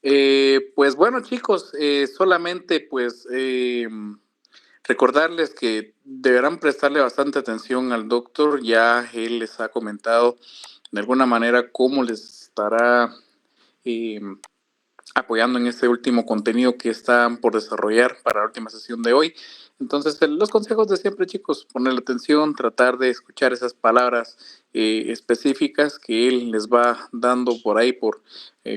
Pues bueno, chicos, solamente recordarles que deberán prestarle bastante atención al doctor. Ya él les ha comentado de alguna manera cómo les estará eh, apoyando en este último contenido que están por desarrollar para la última sesión de hoy. Entonces, los consejos de siempre, chicos, ponerle atención, tratar de escuchar esas palabras específicas que él les va dando por ahí,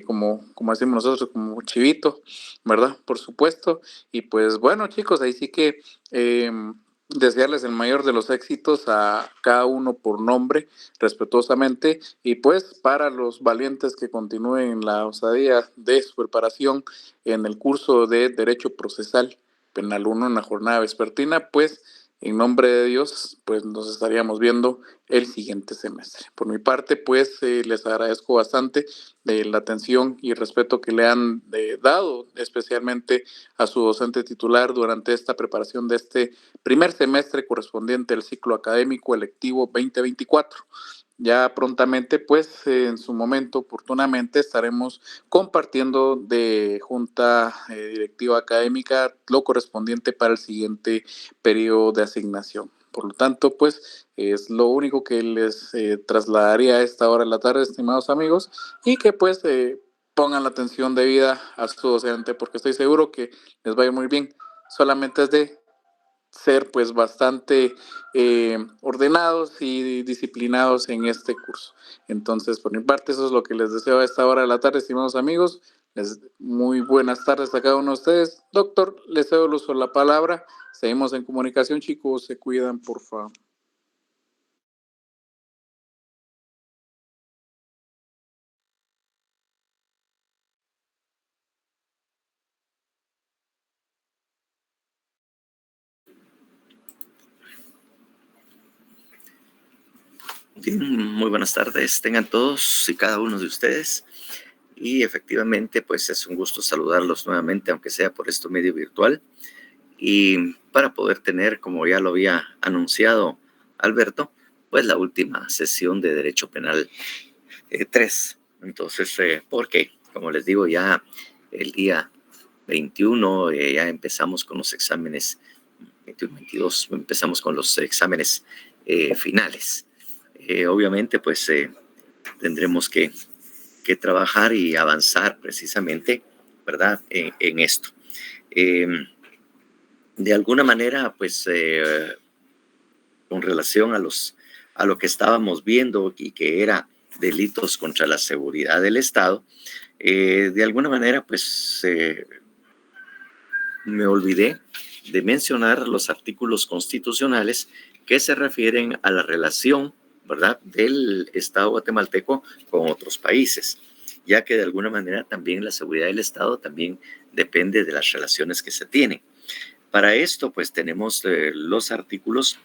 como decimos nosotros, como chivito, ¿verdad? Por supuesto. Y pues bueno, chicos, ahí sí que eh, desearles el mayor de los éxitos a cada uno por nombre, respetuosamente, y pues para los valientes que continúen la osadía de su preparación en el curso de Derecho Procesal Penal 1 en la jornada vespertina, pues en nombre de Dios, pues nos estaríamos viendo el siguiente semestre. Por mi parte, pues les agradezco bastante la atención y el respeto que le han dado, especialmente a su docente titular durante esta preparación de este primer semestre correspondiente al ciclo académico electivo 2024. Ya prontamente, pues en su momento, oportunamente, estaremos compartiendo de junta directiva académica lo correspondiente para el siguiente periodo de asignación. Por lo tanto, pues es lo único que les trasladaría a esta hora de la tarde, estimados amigos, y que pues pongan la atención debida a su docente, porque estoy seguro que les va a ir muy bien. Solamente es de ser pues bastante ordenados y disciplinados en este curso. Entonces, por mi parte, eso es lo que les deseo a esta hora de la tarde, estimados amigos. Muy buenas tardes a cada uno de ustedes. Doctor, les cedo el uso de la palabra. Seguimos en comunicación, chicos. Se cuidan, por favor. Bien, muy buenas tardes, tengan todos y cada uno de ustedes. Y efectivamente, pues es un gusto saludarlos nuevamente, aunque sea por este medio virtual. Y para poder tener, como ya lo había anunciado Alberto, pues la última sesión de Derecho Penal 3. Entonces, porque, como les digo, ya el día 21 ya empezamos con los exámenes, 21, 22, empezamos con los exámenes finales. Obviamente, pues tendremos que trabajar y avanzar precisamente, ¿verdad?, en esto. De alguna manera, pues, con relación a lo que estábamos viendo y que era delitos contra la seguridad del Estado, de alguna manera, pues, me olvidé de mencionar los artículos constitucionales que se refieren a la relación, ¿verdad?, del Estado guatemalteco con otros países, ya que de alguna manera también la seguridad del Estado también depende de las relaciones que se tienen. Para esto, pues tenemos los artículos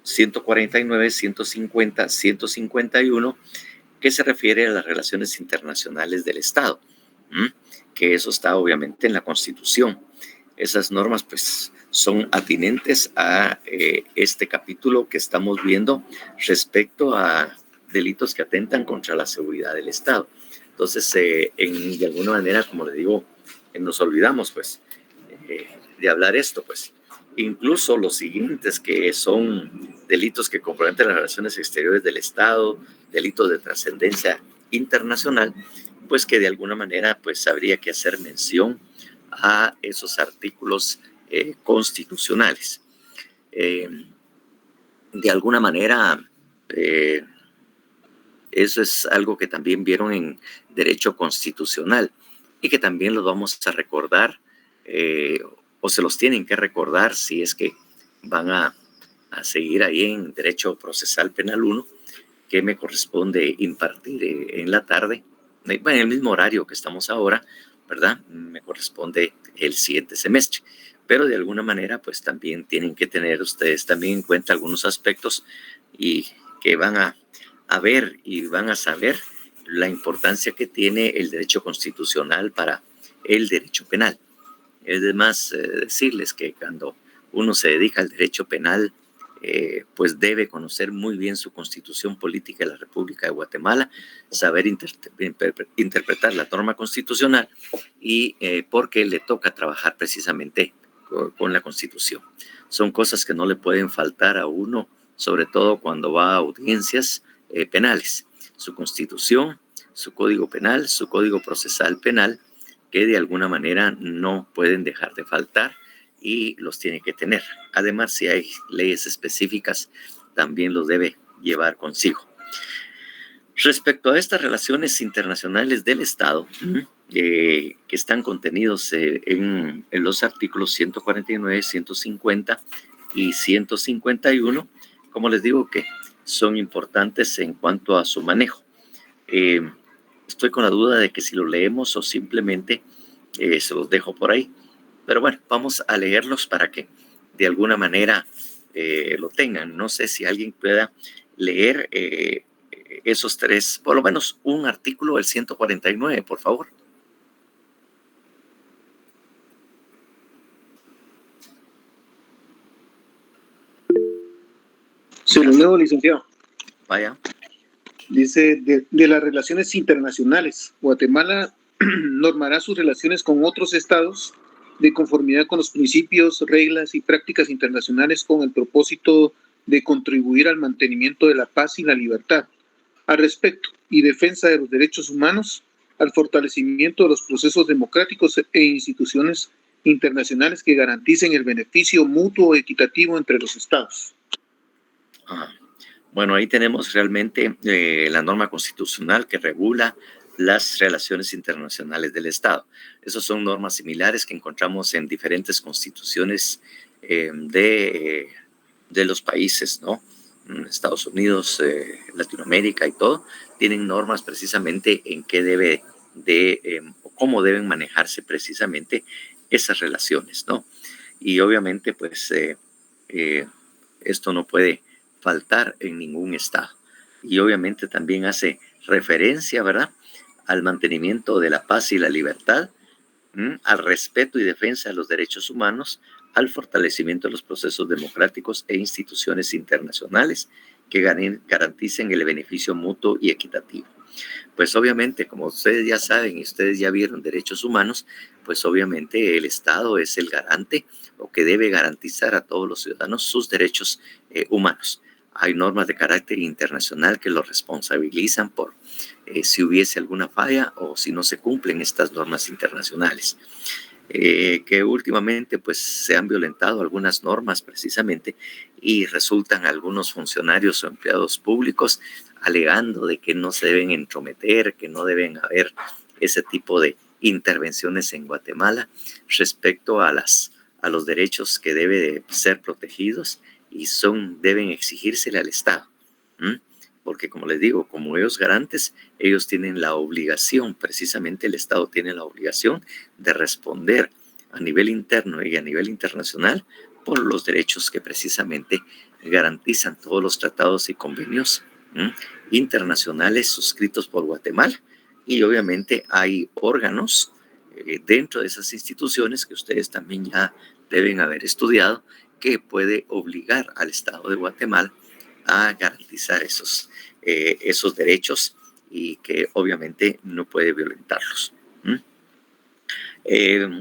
149, 150, 151, que se refiere a las relaciones internacionales del Estado, que eso está obviamente en la Constitución. Esas normas pues son atinentes a este capítulo que estamos viendo respecto a delitos que atentan contra la seguridad del Estado. Entonces, de alguna manera, como le digo, nos olvidamos pues de hablar esto, pues. Incluso los siguientes, que son delitos que comprometen las relaciones exteriores del Estado, delitos de trascendencia internacional, pues que de alguna manera pues habría que hacer mención a esos artículos constitucionales. De alguna manera, eso es algo que también vieron en derecho constitucional y que también los vamos a recordar o se los tienen que recordar si es que van a seguir ahí en Derecho Procesal Penal 1, que me corresponde impartir en la tarde, en el mismo horario que estamos ahora, ¿verdad? Me corresponde el siguiente semestre. Pero de alguna manera, pues también tienen que tener ustedes también en cuenta algunos aspectos y que van a ver y van a saber la importancia que tiene el derecho constitucional para el derecho penal. Es de más decirles que cuando uno se dedica al derecho penal, pues debe conocer muy bien su constitución política de la República de Guatemala, saber interpretar la norma constitucional y porque le toca trabajar precisamente con la constitución. Son cosas que no le pueden faltar a uno, sobre todo cuando va a audiencias penales. Su constitución, su código penal, su código procesal penal, que de alguna manera no pueden dejar de faltar y los tiene que tener. Además, si hay leyes específicas, también los debe llevar consigo. Respecto a estas relaciones internacionales del Estado, que están contenidos en los artículos 149, 150 y 151, como les digo que son importantes en cuanto a su manejo. Estoy con la duda de que si lo leemos o simplemente se los dejo por ahí. Pero bueno, vamos a leerlos para que de alguna manera lo tengan. No sé si alguien pueda leer esos tres, por lo menos un artículo, el 149, por favor. Se lo leo, licenciado. Vaya. Dice, de las relaciones internacionales, Guatemala normará sus relaciones con otros estados de conformidad con los principios, reglas y prácticas internacionales con el propósito de contribuir al mantenimiento de la paz y la libertad, al respeto y defensa de los derechos humanos, al fortalecimiento de los procesos democráticos e instituciones internacionales que garanticen el beneficio mutuo equitativo entre los estados. Bueno, ahí tenemos realmente la norma constitucional que regula las relaciones internacionales del Estado. Esas son normas similares que encontramos en diferentes constituciones de los países, ¿no? Estados Unidos, Latinoamérica y todo, tienen normas precisamente en qué debe de, cómo deben manejarse precisamente esas relaciones, ¿no? Y obviamente, pues, esto no puede faltar en ningún estado. Y obviamente también hace referencia, ¿verdad?, al mantenimiento de la paz y la libertad, al respeto y defensa de los derechos humanos, al fortalecimiento de los procesos democráticos e instituciones internacionales que garanticen el beneficio mutuo y equitativo. Pues obviamente, como ustedes ya saben y ustedes ya vieron derechos humanos, pues obviamente el Estado es el garante o que debe garantizar a todos los ciudadanos sus derechos humanos. Hay normas de carácter internacional que lo responsabilizan por si hubiese alguna falla o si no se cumplen estas normas internacionales. Que últimamente pues se han violentado algunas normas precisamente y resultan algunos funcionarios o empleados públicos alegando de que no se deben entrometer, que no deben haber ese tipo de intervenciones en Guatemala respecto a los derechos que deben ser protegidos y deben exigírsele al Estado. Porque como les digo, como ellos garantes, ellos tienen la obligación, precisamente el Estado tiene la obligación de responder a nivel interno y a nivel internacional por los derechos que precisamente garantizan todos los tratados y convenios internacionales suscritos por Guatemala. Y obviamente hay órganos dentro de esas instituciones que ustedes también ya deben haber estudiado que puede obligar al Estado de Guatemala a garantizar esos derechos y que obviamente no puede violentarlos.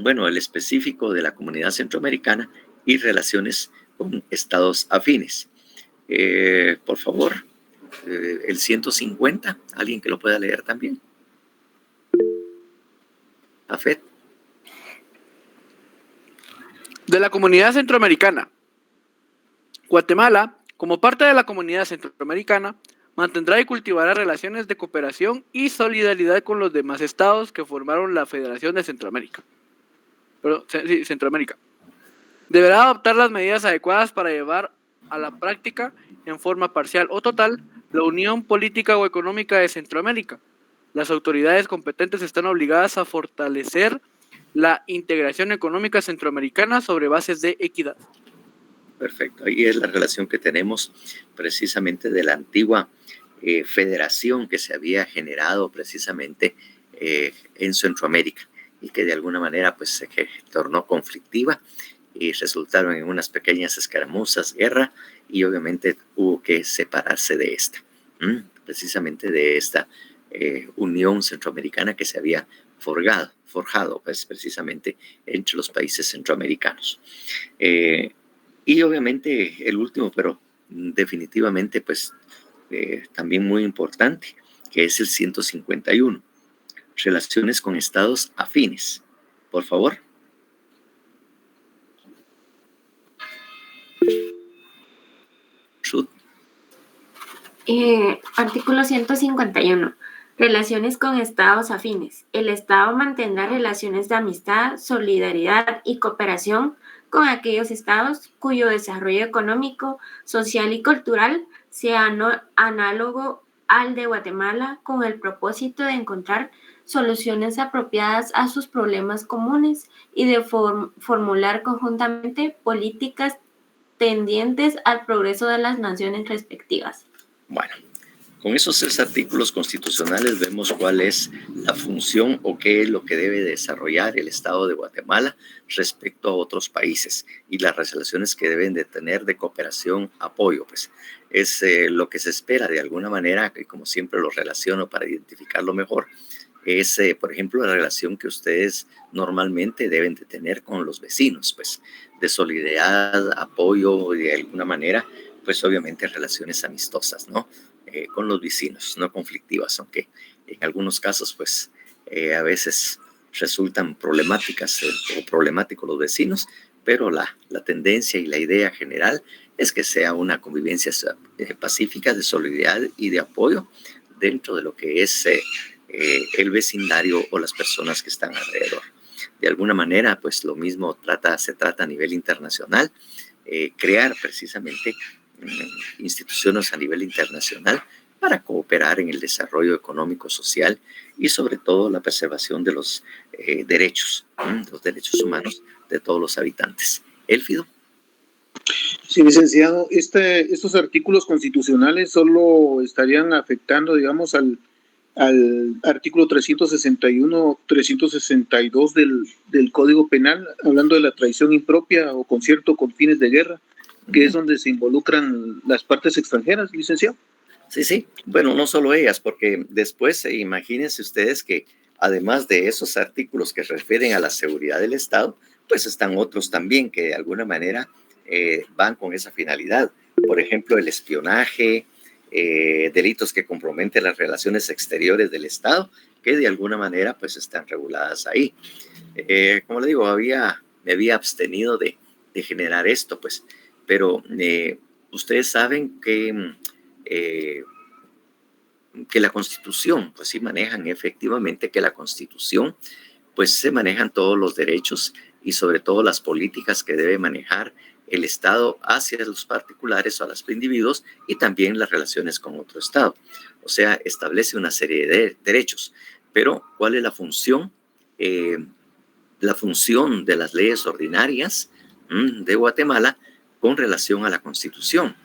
Bueno, el específico de la Comunidad Centroamericana y relaciones con estados afines. Por favor, el 150, alguien que lo pueda leer también. Afet. De la Comunidad Centroamericana. Guatemala, como parte de la Comunidad Centroamericana, mantendrá y cultivará relaciones de cooperación y solidaridad con los demás estados que formaron la Federación de Centroamérica. Centroamérica. Deberá adoptar las medidas adecuadas para llevar a la práctica, en forma parcial o total, la unión política o económica de Centroamérica. Las autoridades competentes están obligadas a fortalecer la integración económica centroamericana sobre bases de equidad. Perfecto, ahí es la relación que tenemos precisamente de la antigua federación que se había generado precisamente en Centroamérica y que de alguna manera pues se tornó conflictiva y resultaron en unas pequeñas escaramuzas, guerra, y obviamente hubo que separarse de esta, precisamente de esta Unión Centroamericana que se había forjado pues, precisamente entre los países centroamericanos. Y obviamente el último, pero definitivamente pues también muy importante, que es el 151, relaciones con estados afines. Por favor. Ruth. Artículo 151. Relaciones con estados afines. El Estado mantendrá relaciones de amistad, solidaridad y cooperación con aquellos estados cuyo desarrollo económico, social y cultural sea análogo al de Guatemala, con el propósito de encontrar soluciones apropiadas a sus problemas comunes y de formular conjuntamente políticas tendientes al progreso de las naciones respectivas. Bueno, con esos 3 artículos constitucionales vemos cuál es la función o qué es lo que debe desarrollar el Estado de Guatemala respecto a otros países y las relaciones que deben de tener de cooperación, apoyo. Pues es lo que se espera de alguna manera, y como siempre lo relaciono para identificarlo mejor, es, por ejemplo, la relación que ustedes normalmente deben de tener con los vecinos, pues de solidaridad, apoyo, y de alguna manera, pues obviamente relaciones amistosas, ¿no? Con los vecinos, no conflictivas, aunque en algunos casos, pues a veces resultan problemáticas o problemáticos los vecinos, pero la tendencia y la idea general es que sea una convivencia pacífica de solidaridad y de apoyo dentro de lo que es el vecindario o las personas que están alrededor. De alguna manera, pues lo mismo se trata a nivel internacional, crear precisamente instituciones a nivel internacional para cooperar en el desarrollo económico, social y sobre todo la preservación de los derechos humanos de todos los habitantes. Élfido. Sí, licenciado, estos artículos constitucionales solo estarían afectando, digamos, al artículo 361, 362 del Código Penal, hablando de la traición impropia o concierto con fines de guerra, que es donde se involucran las partes extranjeras, licenciado. Sí. Bueno, no solo ellas, porque después imagínense ustedes que además de esos artículos que refieren a la seguridad del Estado, pues están otros también que de alguna manera van con esa finalidad. Por ejemplo, el espionaje, delitos que comprometen las relaciones exteriores del Estado, que de alguna manera pues están reguladas ahí. Como le digo, me había abstenido de generar esto, pues, pero ustedes saben que la Constitución, pues sí manejan efectivamente que la Constitución, pues se manejan todos los derechos y sobre todo las políticas que debe manejar el Estado hacia los particulares o a los individuos y también las relaciones con otro Estado. O sea, establece una serie de derechos. Pero, ¿cuál es la función? La función de las leyes ordinarias de Guatemala con relación a la Constitución.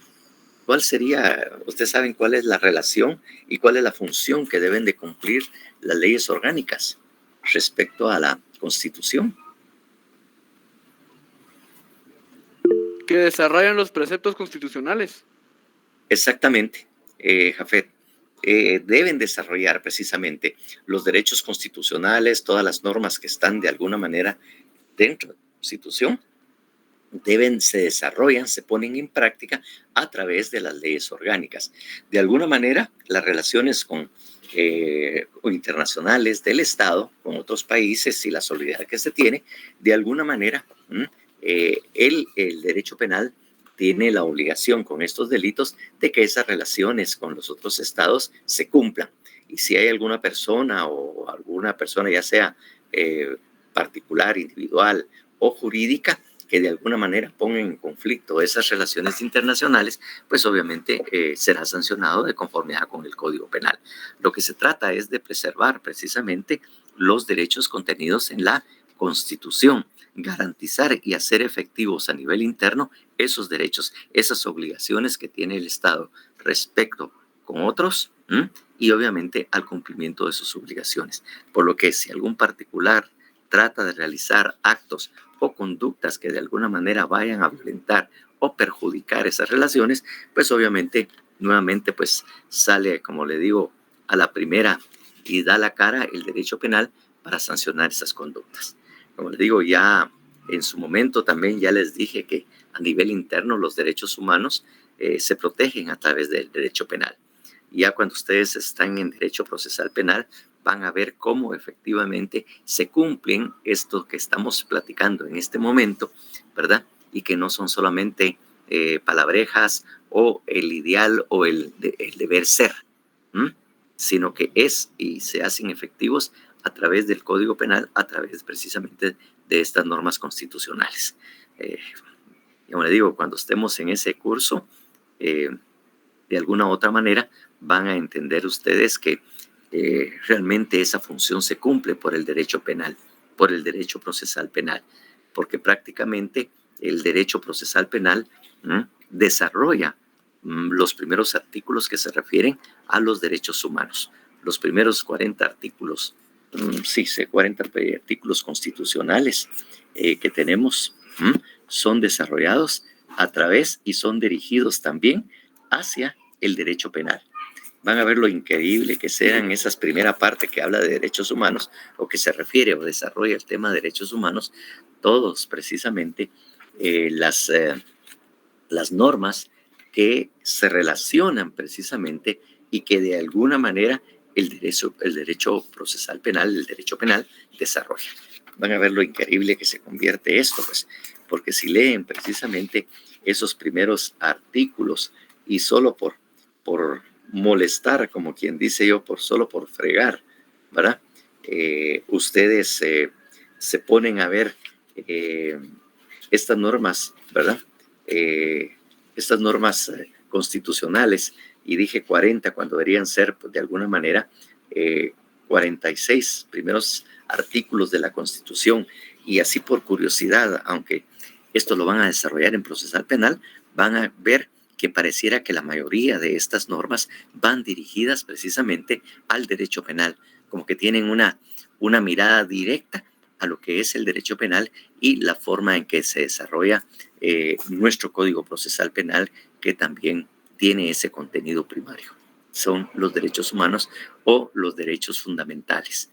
¿Cuál sería, ustedes saben cuál es la relación y cuál es la función que deben de cumplir las leyes orgánicas respecto a la Constitución? Que desarrollan los preceptos constitucionales. Exactamente, Jafet. Deben desarrollar precisamente los derechos constitucionales, todas las normas que están de alguna manera dentro de la Constitución, se desarrollan, se ponen en práctica a través de las leyes orgánicas. De alguna manera, las relaciones internacionales del Estado con otros países y la solidaridad que se tiene, de alguna manera, el derecho penal tiene la obligación con estos delitos de que esas relaciones con los otros estados se cumplan. Y si hay alguna persona ya sea particular, individual o jurídica, que de alguna manera pongan en conflicto esas relaciones internacionales, pues obviamente será sancionado de conformidad con el Código Penal. Lo que se trata es de preservar precisamente los derechos contenidos en la Constitución, garantizar y hacer efectivos a nivel interno esos derechos, esas obligaciones que tiene el Estado respecto con otros y obviamente al cumplimiento de sus obligaciones. Por lo que si algún particular trata de realizar actos o conductas que de alguna manera vayan a violentar o perjudicar esas relaciones, pues obviamente nuevamente pues sale, como le digo, a la primera y da la cara el derecho penal para sancionar esas conductas. Como les digo, ya en su momento también ya les dije que a nivel interno los derechos humanos se protegen a través del derecho penal. Ya cuando ustedes están en derecho procesal penal, van a ver cómo efectivamente se cumplen esto que estamos platicando en este momento, ¿verdad? Y que no son solamente palabrejas o el ideal o el deber ser, sino que es y se hacen efectivos a través del Código Penal, a través precisamente de estas normas constitucionales. Como le digo, cuando estemos en ese curso, de alguna u otra manera van a entender ustedes que realmente esa función se cumple por el derecho penal, por el derecho procesal penal, porque prácticamente el derecho procesal penal desarrolla los primeros artículos que se refieren a los derechos humanos. Los primeros 40 artículos, 40 artículos constitucionales que tenemos son desarrollados a través y son dirigidos también hacia el derecho penal. Van a ver lo increíble que sean esas primera parte que habla de derechos humanos o que se refiere o desarrolla el tema de derechos humanos, todos precisamente las normas que se relacionan precisamente y que de alguna manera el derecho procesal penal, el derecho penal desarrolla. Van a ver lo increíble que se convierte esto, pues, porque si leen precisamente esos primeros artículos y solo por molestar, como quien dice yo, solo por fregar, ¿verdad? Ustedes se ponen a ver estas normas, ¿verdad? Estas normas constitucionales, y dije 40 cuando deberían ser, pues, de alguna manera, 46 primeros artículos de la Constitución, y así por curiosidad, aunque esto lo van a desarrollar en procesal penal, van a ver que pareciera que la mayoría de estas normas van dirigidas precisamente al derecho penal, como que tienen una mirada directa a lo que es el derecho penal y la forma en que se desarrolla nuestro Código Procesal Penal, que también tiene ese contenido primario. Son los derechos humanos o los derechos fundamentales.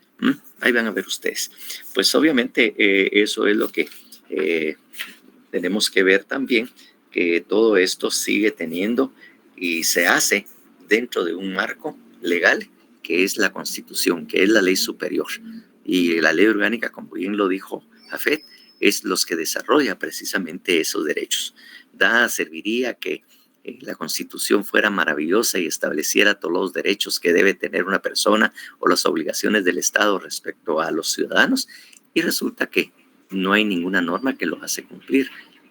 Ahí van a ver ustedes. Pues obviamente eso es lo que tenemos que ver también, que todo esto sigue teniendo y se hace dentro de un marco legal que es la Constitución, que es la ley superior. Y la ley orgánica, como bien lo dijo Jafet, es los que desarrolla precisamente esos derechos. Serviría que la Constitución fuera maravillosa y estableciera todos los derechos que debe tener una persona o las obligaciones del Estado respecto a los ciudadanos, y resulta que no hay ninguna norma que los hace cumplir.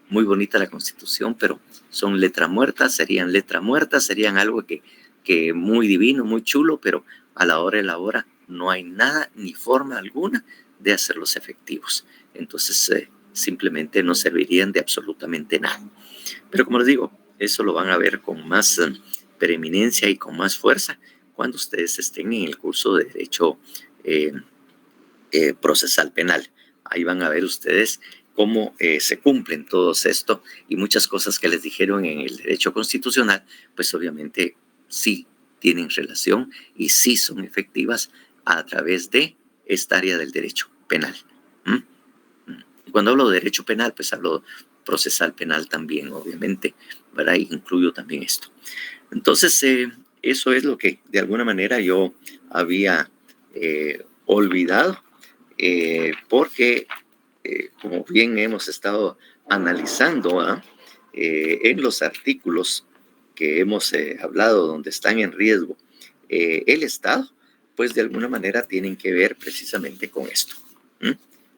Muy bonita la Constitución, pero son letra muerta, serían algo que muy divino, muy chulo, pero a la hora de la hora no hay nada ni forma alguna de hacerlos efectivos. Entonces simplemente no servirían de absolutamente nada. Pero como les digo, eso lo van a ver con más preeminencia y con más fuerza cuando ustedes estén en el curso de Derecho Procesal Penal. Ahí van a ver ustedes cómo se cumplen todos esto, y muchas cosas que les dijeron en el derecho constitucional, pues obviamente sí tienen relación y sí son efectivas a través de esta área del derecho penal. Cuando hablo de derecho penal, pues hablo procesal penal también, obviamente, ¿verdad? Y incluyo también esto. Entonces, eso es lo que de alguna manera yo había olvidado, porque como bien hemos estado analizando en los artículos que hemos hablado donde están en riesgo el Estado, pues de alguna manera tienen que ver precisamente con esto.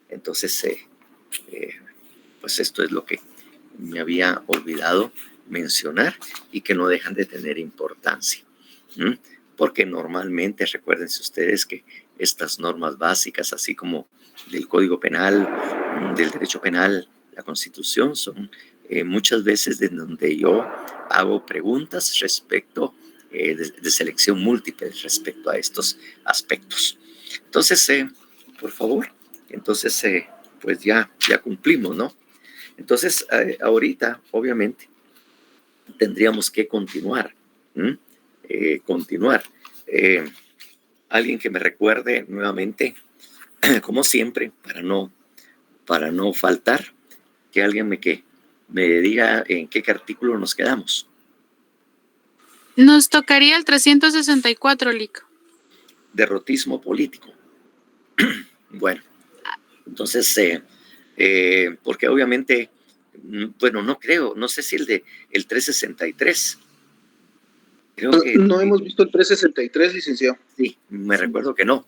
Entonces, pues esto es lo que me había olvidado mencionar y que no dejan de tener importancia. Porque normalmente, recuérdense ustedes que estas normas básicas, así como del Código Penal, del Derecho Penal, la Constitución, son muchas veces de donde yo hago preguntas respecto de selección múltiple respecto a estos aspectos. Entonces, por favor, pues ya cumplimos, ¿no? Entonces, ahorita, obviamente, tendríamos que continuar. Continuar. Alguien que me recuerde nuevamente, como siempre, para no faltar, que alguien me diga en qué artículo nos quedamos. Nos tocaría el 364, Lic. Derrotismo político. Bueno, entonces, porque obviamente, bueno, no sé si el 363. Creo que no hemos visto el 363, licenciado. Sí, me recuerdo que no,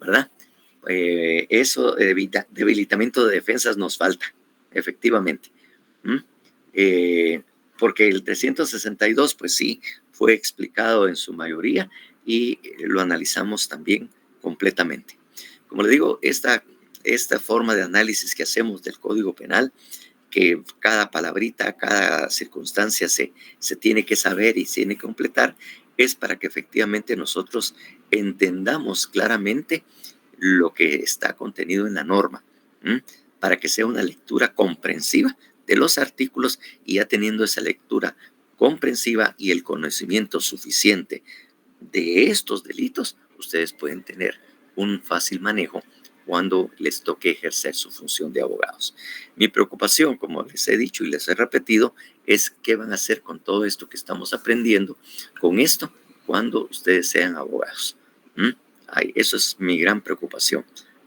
¿verdad? Eso, debilitamiento de defensas nos falta, efectivamente. Porque el 362, pues sí, fue explicado en su mayoría y lo analizamos también completamente. Como le digo, esta forma de análisis que hacemos del Código Penal, que cada palabrita, cada circunstancia se tiene que saber y se tiene que completar, es para que efectivamente nosotros entendamos claramente lo que está contenido en la norma, para que sea una lectura comprensiva de los artículos, y ya teniendo esa lectura comprensiva y el conocimiento suficiente de estos delitos, ustedes pueden tener un fácil manejo cuando les toque ejercer su función de abogados. Mi preocupación, como les he dicho y les he repetido, es qué van a hacer con todo esto que estamos aprendiendo, con esto, cuando ustedes sean abogados. Eso es mi gran preocupación,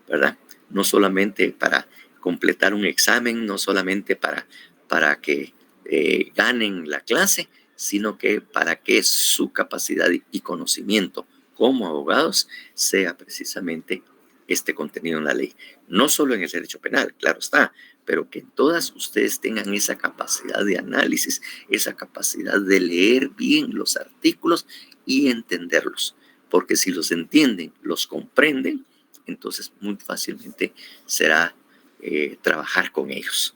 ¿verdad? No solamente para completar un examen, no solamente para que ganen la clase, sino que para que su capacidad y conocimiento como abogados sea precisamente este contenido en la ley. No solo en el derecho penal, claro está, pero que todas ustedes tengan esa capacidad de análisis, esa capacidad de leer bien los artículos y entenderlos. Porque si los entienden, los comprenden, entonces muy fácilmente será trabajar con ellos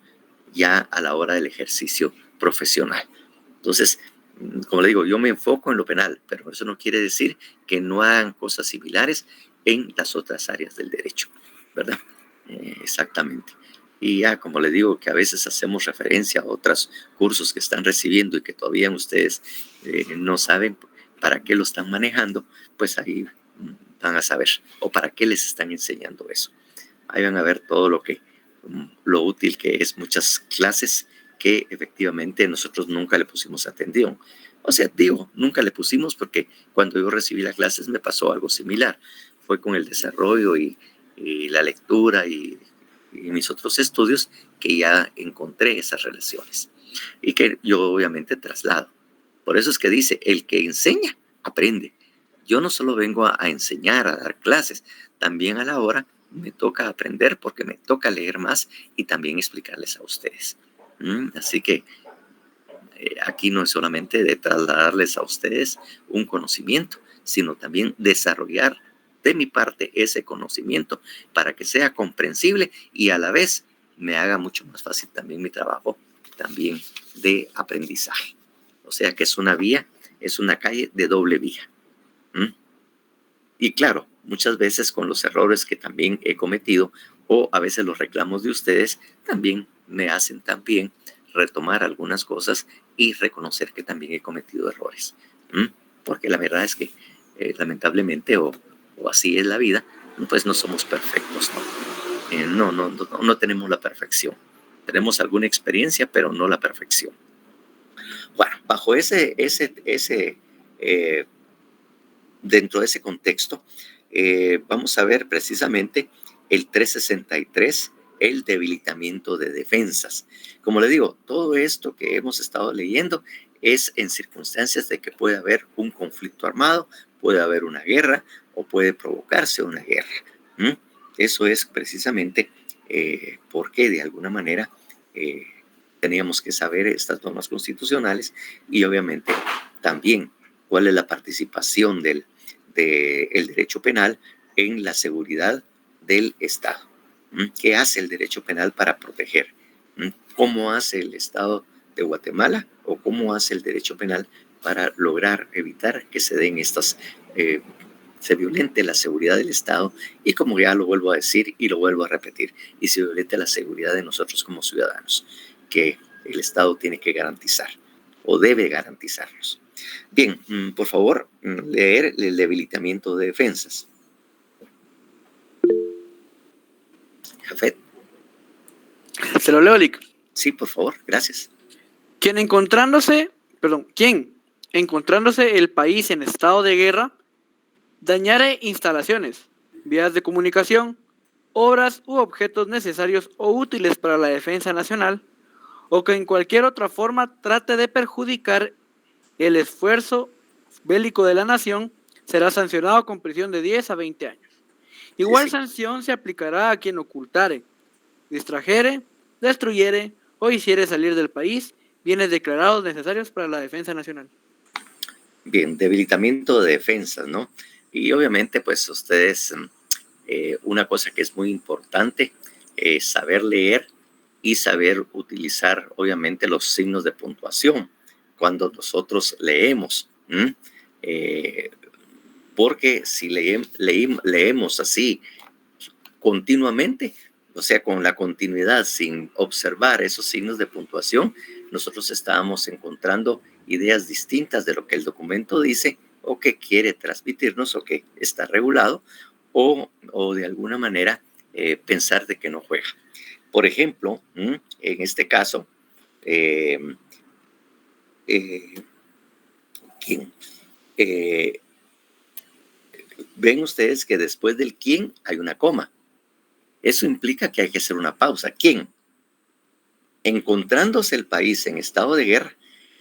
ya a la hora del ejercicio profesional. Entonces, como le digo, yo me enfoco en lo penal, pero eso no quiere decir que no hagan cosas similares en las otras áreas del derecho, ¿verdad? Exactamente. Y ya, como le digo, que a veces hacemos referencia a otros cursos que están recibiendo y que todavía ustedes no saben para qué lo están manejando, pues ahí van a saber, o para qué les están enseñando eso. Ahí van a ver todo lo útil que es muchas clases que efectivamente nosotros nunca le pusimos atención. O sea, digo, nunca le pusimos porque cuando yo recibí las clases me pasó algo similar. Fue con el desarrollo y la lectura y mis otros estudios que ya encontré esas relaciones y que yo obviamente traslado. Por eso es que dice, el que enseña, aprende. Yo no solo vengo a enseñar, a dar clases, también a la hora me toca aprender porque me toca leer más y también explicarles a ustedes. Así que aquí no es solamente de trasladarles a ustedes un conocimiento, sino también desarrollar de mi parte ese conocimiento para que sea comprensible y a la vez me haga mucho más fácil también mi trabajo también de aprendizaje. O sea que es una vía, es una calle de doble vía. Y claro, muchas veces con los errores que también he cometido o a veces los reclamos de ustedes también me hacen también retomar algunas cosas y reconocer que también he cometido errores. Porque la verdad es que lamentablemente o así es la vida, pues no somos perfectos, ¿no? No tenemos la perfección. Tenemos alguna experiencia, pero no la perfección. Bueno, bajo dentro de ese contexto, vamos a ver precisamente el 363, el debilitamiento de defensas. Como le digo, todo esto que hemos estado leyendo es en circunstancias de que puede haber un conflicto armado, puede haber una guerra o puede provocarse una guerra. Eso es precisamente porque de alguna manera teníamos que saber estas normas constitucionales y obviamente también cuál es la participación del derecho penal en la seguridad del Estado. ¿Qué hace el derecho penal para proteger? ¿Cómo hace el Estado de Guatemala o cómo hace el derecho penal para lograr evitar que se den estas se violente la seguridad del Estado y, como ya lo vuelvo a decir y lo vuelvo a repetir, y se violente la seguridad de nosotros como ciudadanos, que el Estado tiene que garantizar o debe garantizarnos. Bien, por favor, leer el debilitamiento de defensas. Jafet. Se lo leo, Lic. Sí, por favor, gracias. Quien encontrándose el país en estado de guerra, dañare instalaciones, vías de comunicación, obras u objetos necesarios o útiles para la defensa nacional, o que en cualquier otra forma trate de perjudicar el esfuerzo bélico de la nación, será sancionado con prisión de 10 a 20 años. Igual sanción se aplicará a quien ocultare, distrajere, destruyere o hiciere salir del país bienes declarados necesarios para la defensa nacional. Bien, debilitamiento de defensas, ¿no? Y obviamente, pues ustedes, una cosa que es muy importante es saber leer y saber utilizar, obviamente, los signos de puntuación cuando nosotros leemos. Porque si leemos así continuamente, o sea, con la continuidad, sin observar esos signos de puntuación, nosotros estábamos encontrando ideas distintas de lo que el documento dice o que quiere transmitirnos o que está regulado o de alguna manera pensar de que no juega. Por ejemplo, en este caso, ven ustedes que después del quién hay una coma. Eso implica que hay que hacer una pausa. ¿Quién? Encontrándose el país en estado de guerra,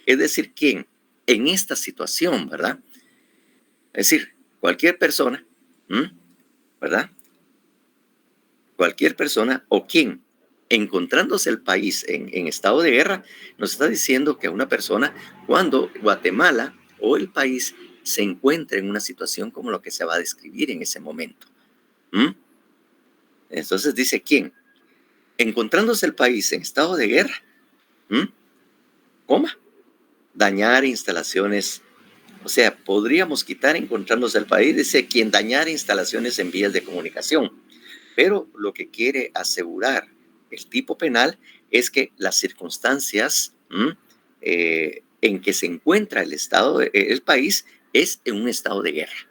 es decir, ¿quién? En esta situación, ¿verdad? Es decir, cualquier persona, ¿verdad? Cualquier persona o quién, encontrándose el país en estado de guerra, nos está diciendo que una persona, cuando Guatemala o el país se encuentra en una situación como lo que se va a describir en ese momento. Entonces dice, ¿quién? Encontrándose el país en estado de guerra, coma, dañar instalaciones, o sea, podríamos quitar encontrándose el país, dice, quien dañar instalaciones en vías de comunicación, pero lo que quiere asegurar el tipo penal es que las circunstancias en que se encuentra el país es en un estado de guerra.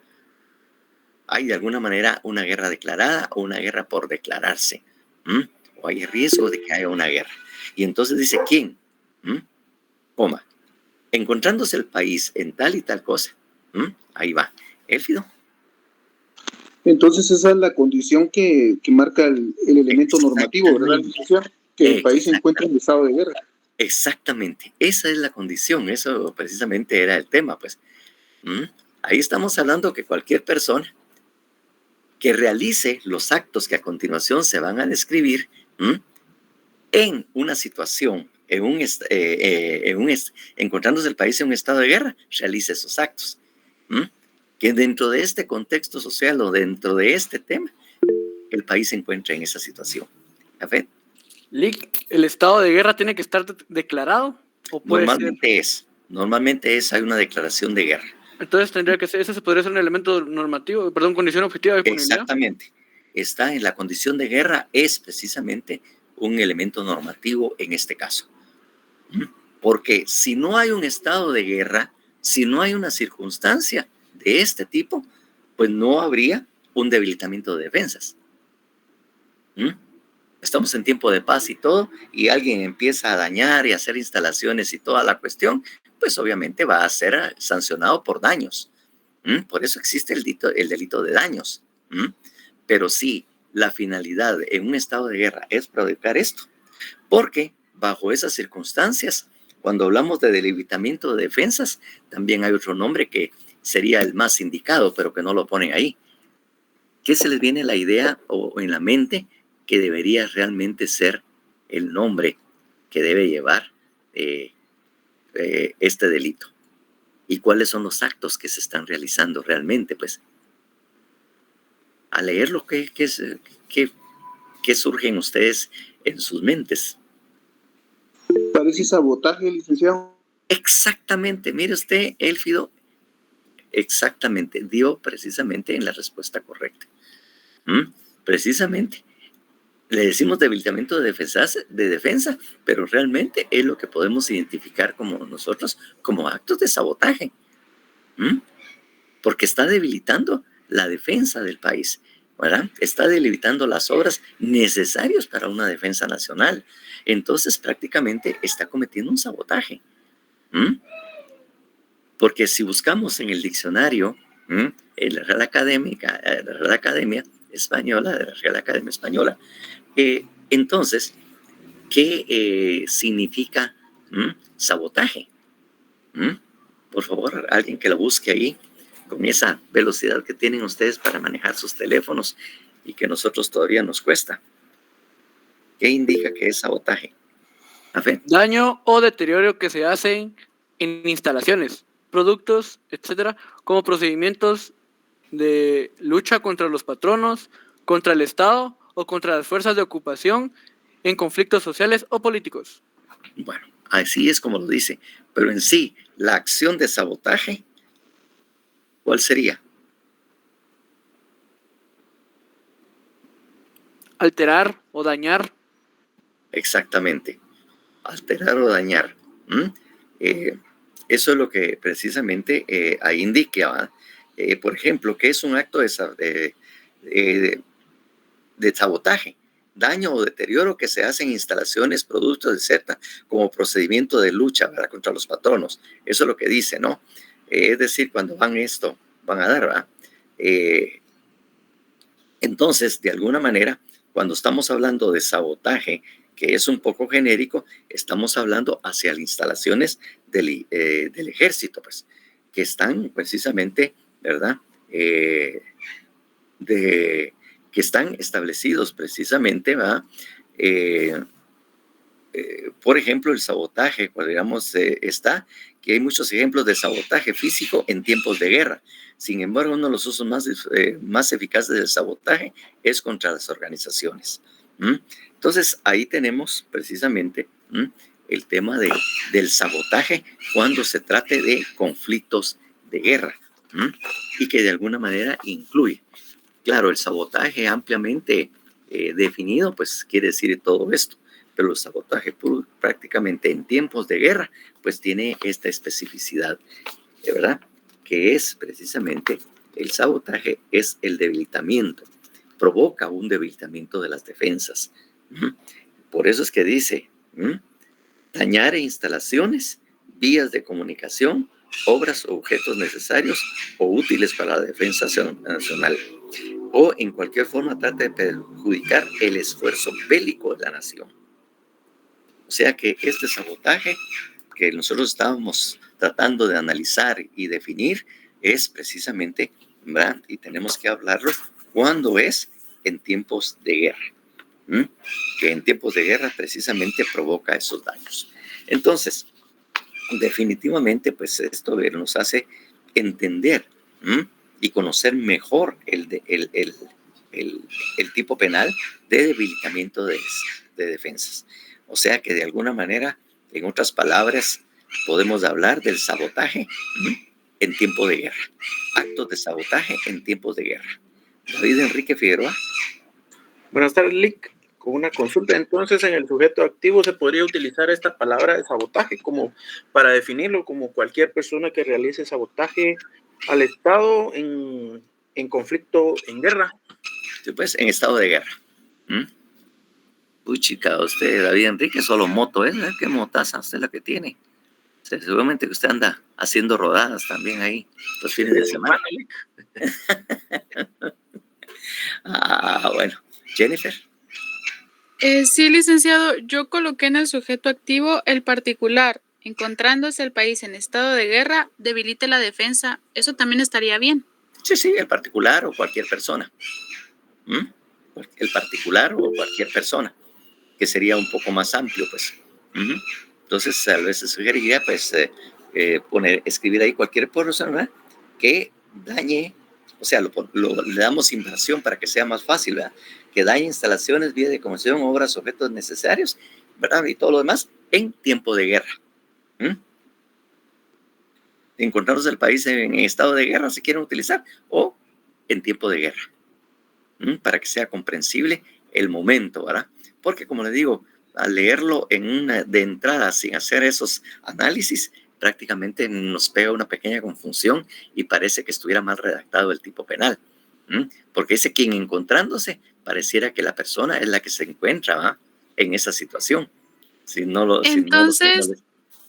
Hay de alguna manera una guerra declarada o una guerra por declararse. O hay riesgo de que haya una guerra. Y entonces dice, ¿quién? Coma. Encontrándose el país en tal y tal cosa. Ahí va. Élfido. Entonces esa es la condición que marca el elemento normativo, ¿verdad? Que el país se encuentra en estado de guerra. Exactamente. Esa es la condición. Eso precisamente era el tema, pues. Ahí estamos hablando que cualquier persona que realice los actos que a continuación se van a describir en una situación, encontrándose el país en un estado de guerra, realice esos actos. Que dentro de este contexto social o dentro de este tema, el país se encuentra en esa situación. ¿Café? Lic, ¿el estado de guerra tiene que estar declarado? ¿O puede Normalmente hay una declaración de guerra. Entonces tendría que ser, ese podría ser un elemento normativo, condición objetiva de disponibilidad. Exactamente. Está en la condición de guerra, es precisamente un elemento normativo en este caso. Porque si no hay un estado de guerra, si no hay una circunstancia de este tipo, pues no habría un debilitamiento de defensas. Estamos en tiempo de paz y todo, y alguien empieza a dañar y a hacer instalaciones y toda la cuestión, pues obviamente va a ser sancionado por daños. Por eso existe el delito de daños. Pero sí, la finalidad en un estado de guerra es provocar esto, porque bajo esas circunstancias, cuando hablamos de debilitamiento de defensas, también hay otro nombre que sería el más indicado, pero que no lo ponen ahí. ¿Qué se les viene la idea o en la mente que debería realmente ser el nombre que debe llevar este delito? ¿Y cuáles son los actos que se están realizando realmente? Pues, a leerlo, ¿qué surgen ustedes en sus mentes? Parece sabotaje, licenciado. Exactamente. Mire usted, Élfido, Exactamente, dio precisamente en la respuesta correcta. Precisamente, le decimos debilitamiento de defensa, pero realmente es lo que podemos identificar como nosotros como actos de sabotaje, porque está debilitando la defensa del país, ¿verdad? Está debilitando las obras necesarias para una defensa nacional. Entonces, prácticamente está cometiendo un sabotaje. Porque si buscamos en el diccionario, en la Real Academia Española, entonces, ¿qué significa sabotaje? Por favor, alguien que lo busque ahí con esa velocidad que tienen ustedes para manejar sus teléfonos y que nosotros todavía nos cuesta. ¿Qué indica que es sabotaje? ¿A ver? Daño o deterioro que se hacen en instalaciones, productos, etcétera, como procedimientos de lucha contra los patronos, contra el Estado o contra las fuerzas de ocupación en conflictos sociales o políticos. Bueno, así es como lo dice. Pero en sí, la acción de sabotaje, ¿cuál sería? Alterar o dañar. Exactamente. Alterar o dañar. Eso es lo que precisamente ahí indica. Por ejemplo, ¿qué es un acto de sabotaje? Daño o deterioro que se hace en instalaciones, productos, etcétera, como procedimiento de lucha, ¿verdad?, contra los patronos. Eso es lo que dice, ¿no? Es decir, cuando van a dar, ¿verdad? Entonces, de alguna manera, cuando estamos hablando de sabotaje, que es un poco genérico, estamos hablando hacia las instalaciones del ejército, pues, que están precisamente, ¿verdad?, que están establecidos precisamente, ¿verdad? Por ejemplo, el sabotaje, cuando digamos, está, que hay muchos ejemplos de sabotaje físico en tiempos de guerra. Sin embargo, uno de los usos más eficaces del sabotaje es contra las organizaciones. Entonces, ahí tenemos precisamente el tema del sabotaje cuando se trate de conflictos de guerra y que de alguna manera incluye. Claro, el sabotaje ampliamente definido, pues quiere decir todo esto, pero el sabotaje prácticamente en tiempos de guerra, pues tiene esta especificidad, de verdad, que es precisamente el sabotaje, es el debilitamiento, provoca un debilitamiento de las defensas. Por eso es que dice, dañar instalaciones, vías de comunicación, obras o objetos necesarios o útiles para la defensa nacional, o en cualquier forma trata de perjudicar el esfuerzo bélico de la nación. O sea que este sabotaje que nosotros estábamos tratando de analizar y definir es precisamente, ¿verdad?, y tenemos que hablarlo cuando es en tiempos de guerra, que en tiempos de guerra precisamente provoca esos daños. Entonces, definitivamente, pues esto nos hace entender y conocer mejor el tipo penal de debilitamiento de defensas. O sea que de alguna manera, en otras palabras, podemos hablar del sabotaje en tiempo de guerra. Actos de sabotaje en tiempos de guerra. David Enrique Figueroa. Buenas tardes, Lic. Con una consulta, entonces, en el sujeto activo se podría utilizar esta palabra de sabotaje como para definirlo como cualquier persona que realice sabotaje al Estado en conflicto, en guerra. Sí, pues, en estado de guerra. Uy, chica, usted, David Enrique, solo moto, ¿eh? ¿Qué motaza usted es la que tiene? O sea, seguramente que usted anda haciendo rodadas también ahí los fines de semana. Bueno. Jennifer. Sí, licenciado, yo coloqué en el sujeto activo el particular. Encontrándose el país en estado de guerra, debilite la defensa. ¿Eso también estaría bien? Sí, el particular o cualquier persona. El particular o cualquier persona, que sería un poco más amplio, pues. Entonces, a veces sugeriría, pues, escribir ahí cualquier persona que dañe, o sea, le damos inversión para que sea más fácil, ¿verdad? Que dañe instalaciones, vías de comunicación, obras, objetos necesarios, ¿verdad? Y todo lo demás en tiempo de guerra. encontrándose el país en estado de guerra, se quieren utilizar, o en tiempo de guerra, para que sea comprensible el momento, ¿verdad? Porque, como le digo, al leerlo de entrada sin hacer esos análisis, prácticamente nos pega una pequeña confusión y parece que estuviera mal redactado el tipo penal. Porque dice quien encontrándose, pareciera que la persona es la que se encuentra, ¿verdad?, en esa situación.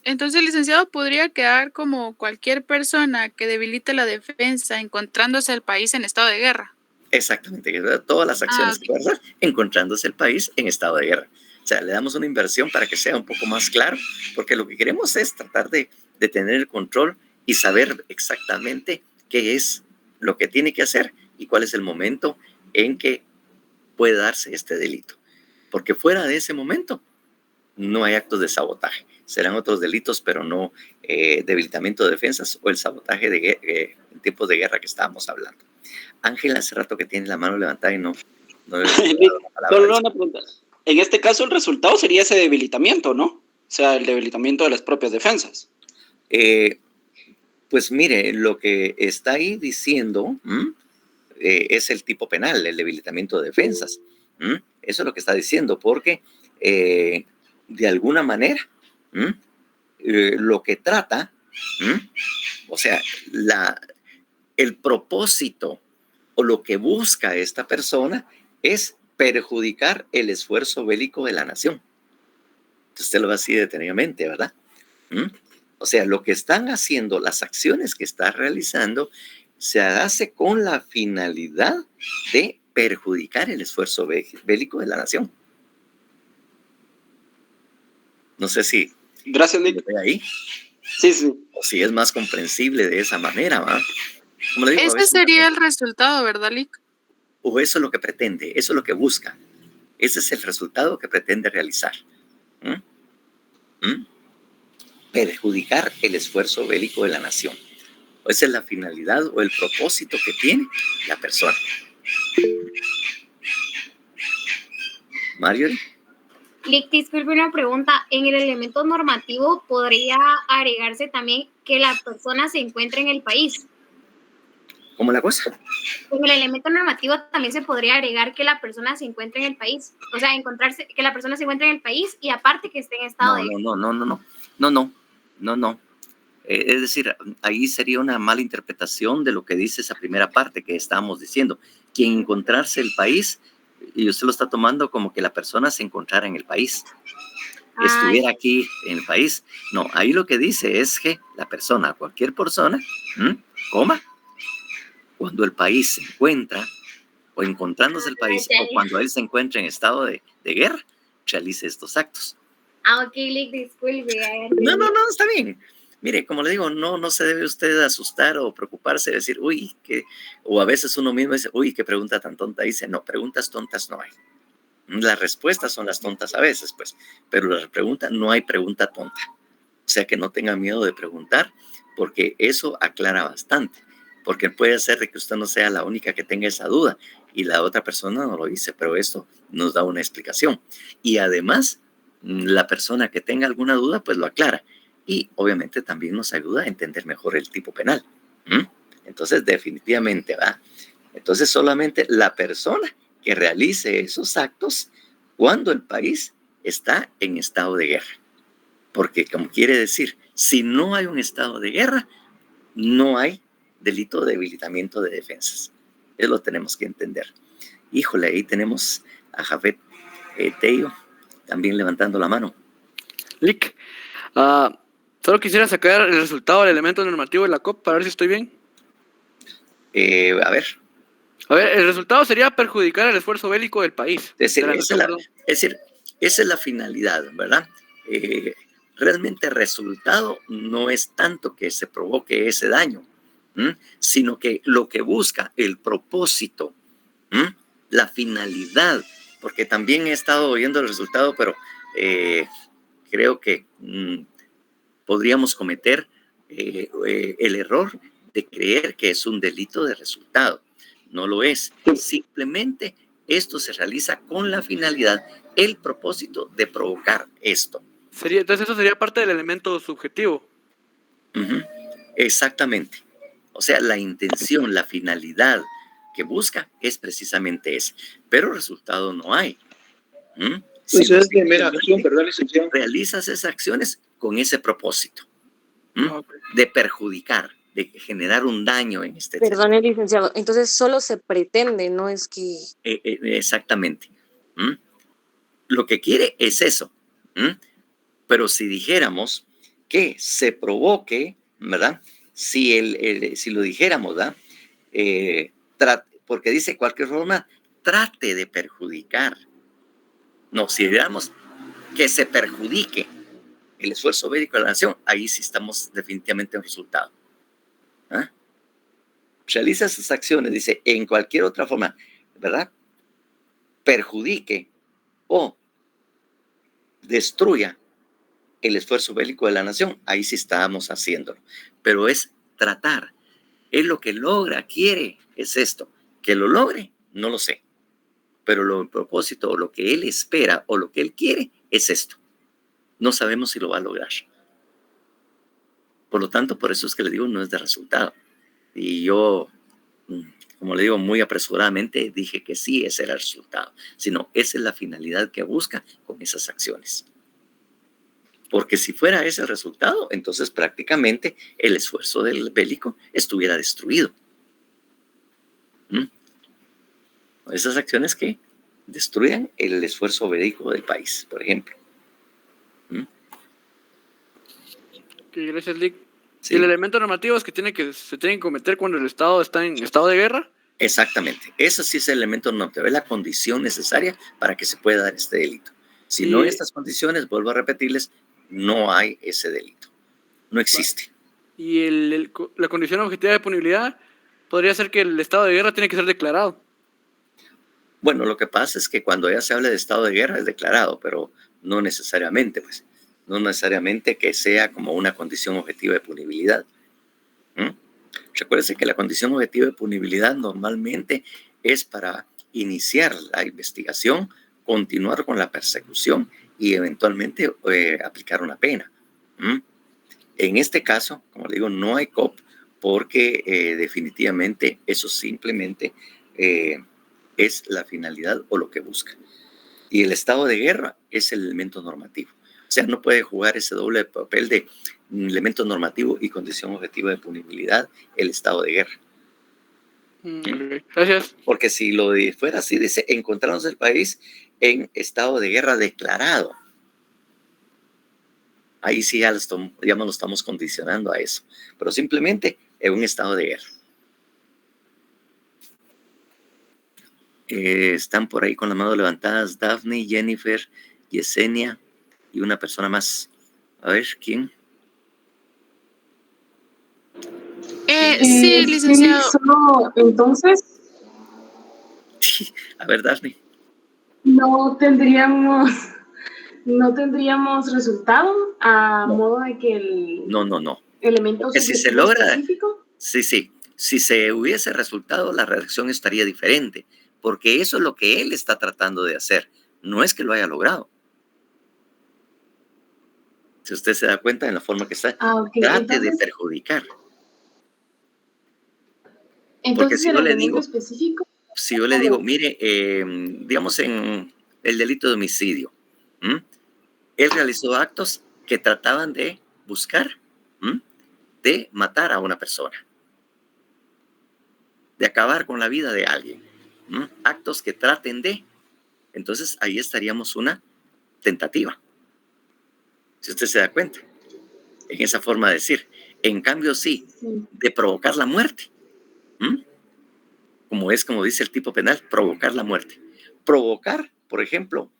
Entonces, licenciado, podría quedar como cualquier persona que debilite la defensa encontrándose el país en estado de guerra. Exactamente, todas las acciones que puede hacer encontrándose el país en estado de guerra. O sea, le damos una inversión para que sea un poco más claro, porque lo que queremos es tratar de tener el control y saber exactamente qué es lo que tiene que hacer y cuál es el momento en que puede darse este delito. Porque fuera de ese momento no hay actos de sabotaje. Serán otros delitos, pero no debilitamiento de defensas o el sabotaje en tiempos de guerra que estábamos hablando. Ángel, hace rato que tiene la mano levantada y no le Solo una pregunta. En este caso, el resultado sería ese debilitamiento, ¿no? O sea, el debilitamiento de las propias defensas. Pues mire, lo que está ahí diciendo es el tipo penal, el debilitamiento de defensas. Eso es lo que está diciendo, porque de alguna manera lo que trata, o sea, el propósito o lo que busca esta persona es perjudicar el esfuerzo bélico de la nación. Usted lo ve así detenidamente, ¿verdad? O sea, lo que están haciendo, las acciones que está realizando, se hace con la finalidad de perjudicar el esfuerzo bélico de la nación. No sé si... Gracias, Nick. Ahí. Sí. O si es más comprensible de esa manera, ¿verdad? Como le digo, ese sería el resultado, ¿verdad, Lick? O eso es lo que pretende, eso es lo que busca. Ese es el resultado que pretende realizar. Perjudicar el esfuerzo bélico de la nación. Esa es la finalidad o el propósito que tiene la persona. Marjorie. Lick, disculpe una pregunta. En el elemento normativo podría agregarse también que la persona se encuentre en el país. ¿Cómo la cosa? En el elemento normativo también se podría agregar que la persona se encuentre en el país. O sea, que la persona se encuentre en el país y aparte que esté en estado de... No. Es decir, ahí sería una mala interpretación de lo que dice esa primera parte que estábamos diciendo. Quien encontrarse el país, y usted lo está tomando como que la persona se encontrara en el país. Estuviera aquí en el país. No, ahí lo que dice es que la persona, cualquier persona, cuando el país se encuentra, o encontrándose el país, o cuando él se encuentra en estado de guerra, realice estos actos. Ok, Lick, disculpe. No, está bien. Mire, como le digo, no se debe usted asustar o preocuparse de decir, o a veces uno mismo dice, qué pregunta tan tonta hice. No, preguntas tontas no hay. Las respuestas son las tontas a veces, pues, pero no hay pregunta tonta. O sea, que no tenga miedo de preguntar, porque eso aclara bastante. Porque puede ser de que usted no sea la única que tenga esa duda y la otra persona no lo dice, pero esto nos da una explicación. Y además, la persona que tenga alguna duda, pues lo aclara. Y obviamente también nos ayuda a entender mejor el tipo penal. Entonces, definitivamente, ¿va? Entonces, solamente la persona que realice esos actos cuando el país está en estado de guerra. Porque, como quiere decir, si no hay un estado de guerra, no hay delito de debilitamiento de defensas. Eso lo tenemos que entender. Híjole, ahí tenemos a Jafet Tello también levantando la mano. Lick, solo quisiera sacar el resultado del elemento normativo de la COP para ver si estoy bien. A ver, el resultado sería perjudicar el esfuerzo bélico del país. esa es la finalidad, ¿verdad? Realmente el resultado no es tanto que se provoque ese daño, sino que lo que busca, el propósito, la finalidad, porque también he estado oyendo el resultado, pero creo que podríamos cometer el error de creer que es un delito de resultado. No lo es. Simplemente esto se realiza con la finalidad, el propósito de provocar esto. Entonces eso sería parte del elemento subjetivo. Exactamente. O sea, la intención, la finalidad que busca es precisamente ese. Pero resultado no hay. Pues es de mera acción, ¿verdad, licenciado? Realizas esas acciones con ese propósito. De perjudicar, de generar un daño en este Perdone, licenciado, entonces solo se pretende, no es que... exactamente. Lo que quiere es eso. Pero si dijéramos que se provoque, ¿verdad? Si lo dijéramos, ¿verdad? Porque dice cualquier forma, trate de perjudicar. No, si dijéramos que se perjudique el esfuerzo bélico de la nación, ahí sí estamos definitivamente en resultado. Realiza esas acciones, dice, en cualquier otra forma, ¿verdad? Perjudique o destruya el esfuerzo bélico de la nación, ahí sí estamos haciéndolo. Pero es tratar, es lo que logra, quiere, es esto. Que lo logre, no lo sé. Pero el propósito o lo que él espera o lo que él quiere es esto. No sabemos si lo va a lograr. Por lo tanto, por eso es que le digo, no es de resultado. Y yo, como le digo, muy apresuradamente dije que sí, ese era el resultado. Sino, esa es la finalidad que busca con esas acciones. Porque si fuera ese el resultado, entonces prácticamente el esfuerzo del bélico estuviera destruido. Esas acciones que destruyan el esfuerzo bélico del país, por ejemplo. Gracias, Lick. Sí. ¿Y el elemento normativo es que se tiene que cometer cuando el Estado está en estado de guerra? Exactamente. Eso sí es el elemento normativo, es la condición necesaria para que se pueda dar este delito. Si no hay estas condiciones, vuelvo a repetirles, no hay ese delito. No existe. Y la condición objetiva de punibilidad podría ser que el estado de guerra tiene que ser declarado. Bueno, lo que pasa es que cuando ya se habla de estado de guerra es declarado, pero no necesariamente, pues. No necesariamente que sea como una condición objetiva de punibilidad. Recuérdense que la condición objetiva de punibilidad normalmente es para iniciar la investigación, continuar con la persecución y eventualmente aplicar una pena. En este caso, como le digo, no hay COP porque definitivamente eso simplemente es la finalidad o lo que busca. Y el estado de guerra es el elemento normativo. O sea, no puede jugar ese doble papel de elemento normativo y condición objetiva de punibilidad el estado de guerra. Gracias. Porque si lo fuera así, dice, encontramos el país en estado de guerra declarado. Ahí sí ya lo estamos condicionando a eso. Pero simplemente en un estado de guerra. Están por ahí con las manos levantadas Daphne, Jennifer, Yesenia y una persona más. A ver, ¿quién? Sí, licenciado. Solo, entonces, A ver, Daphne. no tendríamos resultado a modo de que el No. elemento Porque si se logra, específico. sí. Si se hubiese resultado, la redacción estaría diferente. Porque eso es lo que él está tratando de hacer. No es que lo haya logrado. Si usted se da cuenta en la forma que está, trate de perjudicar. Porque si yo le digo, mire, digamos en el delito de homicidio, él realizó actos que trataban de buscar, de matar a una persona, de acabar con la vida de alguien, actos que traten de, entonces ahí estaríamos una tentativa. Si usted se da cuenta, en esa forma de decir. En cambio, sí, de provocar la muerte. Como dice el tipo penal, provocar la muerte. Provocar, por ejemplo,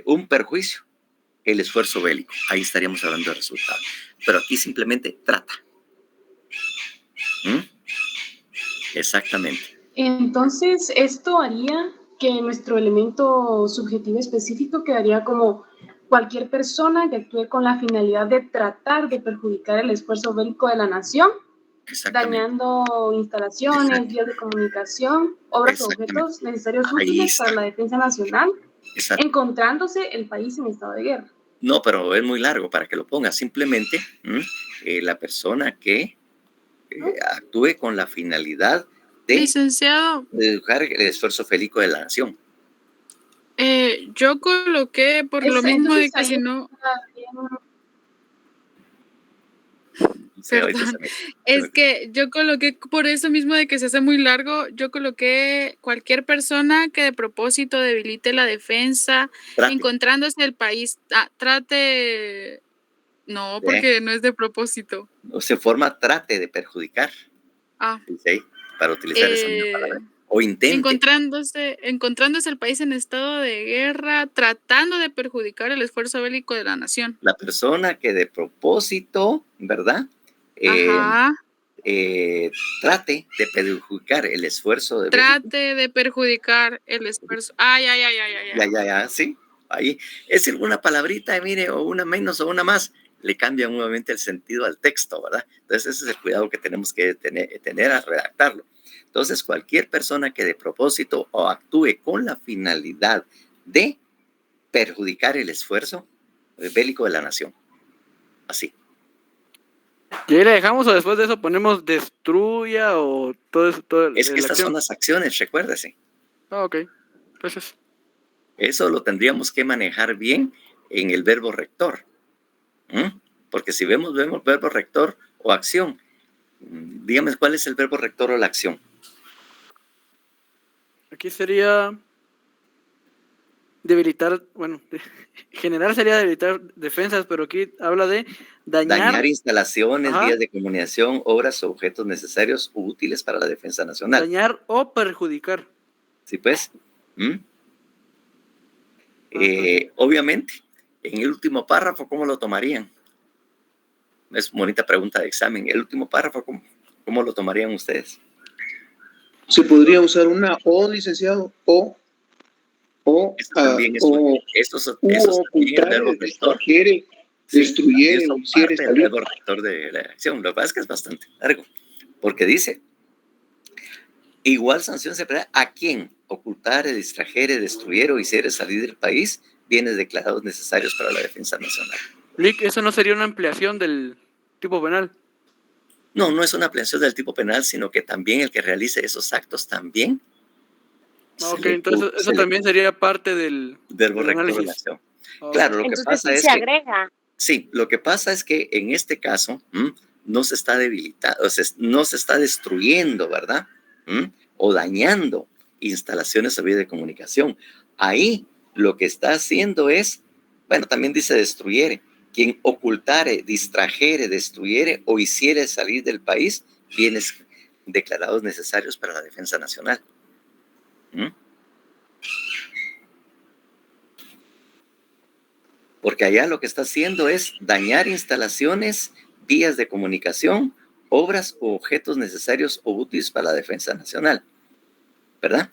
un perjuicio, el esfuerzo bélico. Ahí estaríamos hablando de resultados. Pero aquí simplemente trata. Exactamente. Entonces, esto haría que nuestro elemento subjetivo específico quedaría como cualquier persona que actúe con la finalidad de tratar de perjudicar el esfuerzo bélico de la nación, dañando instalaciones, vías de comunicación, obras o objetos necesarios útiles para la defensa nacional, encontrándose el país en estado de guerra. No, pero es muy largo para que lo ponga. Simplemente la persona que actúe con la finalidad de Licenciado, educar el esfuerzo félico de la nación. yo coloqué por lo mismo de Entonces, que ahí si no, Sí, ahorita perdón, se me- es que yo coloqué por eso mismo de que se hace muy largo, yo coloqué cualquier persona que de propósito debilite la defensa, Trate encontrándose el país, trate, no, de, porque no es de propósito. o se forma trate de perjudicar, Ah, dice ahí, para utilizar esa misma eh, palabra. O intente. encontrándose el país en estado de guerra, tratando de perjudicar el esfuerzo bélico de la nación. La persona que de propósito, ¿verdad? Ajá, Trate de perjudicar el esfuerzo de bélico. trate de perjudicar el esfuerzo. Ay, ay, ay, ay, ay, ay. Ya, sí. Ahí es alguna palabrita, mire, o una menos o una más, le cambia nuevamente el sentido al texto, ¿verdad? Entonces ese es el cuidado que tenemos que tener al redactarlo. Entonces cualquier persona que de propósito o actúe con la finalidad de perjudicar el esfuerzo bélico de la nación. Así. ¿Y ahí le dejamos o después de eso ponemos destruya o todo eso? Es que estas son las acciones, recuérdese. Ah, ok. Entonces, Eso lo tendríamos que manejar bien en el verbo rector. Porque si vemos verbo rector o acción, dígame cuál es el verbo rector o la acción. aquí sería debilitar, bueno, general sería debilitar defensas, pero aquí habla de dañar Instalaciones, Ajá. vías de comunicación, obras o objetos necesarios o útiles para la defensa nacional. dañar o perjudicar. ¿Sí pues? Obviamente, en el último párrafo, ¿cómo lo tomarían? Es bonita pregunta de examen. El último párrafo, ¿cómo lo tomarían ustedes? Se podría usar una o, licenciado, o Eso también es ocultar, distrajere, destruyere, eso o hiciere parte del salir. verbo rector de la acción. Lo que pasa es que es bastante largo, porque dice, igual sanción se aplica a quien ocultare, distrajere, destruyere o hiciere salir del país bienes declarados necesarios para la defensa nacional. Lick, ¿eso no sería una ampliación del tipo penal? No, no es una ampliación del tipo penal, sino que también el que realice esos actos también. Ok, entonces eso también sería parte del verbo rector de la análisis. acción. Claro, lo que pasa es que agrega. sí, lo que pasa es que en este caso no se está debilitando, o sea, no se está destruyendo, ¿verdad? O dañando instalaciones o vías de comunicación. Ahí lo que está haciendo es, bueno, también dice destruyere, quien ocultare, distrajere, destruyere o hiciere salir del país bienes declarados necesarios para la defensa nacional. Porque allá lo que está haciendo es dañar instalaciones, vías de comunicación, obras o objetos necesarios o útiles para la defensa nacional, ¿verdad?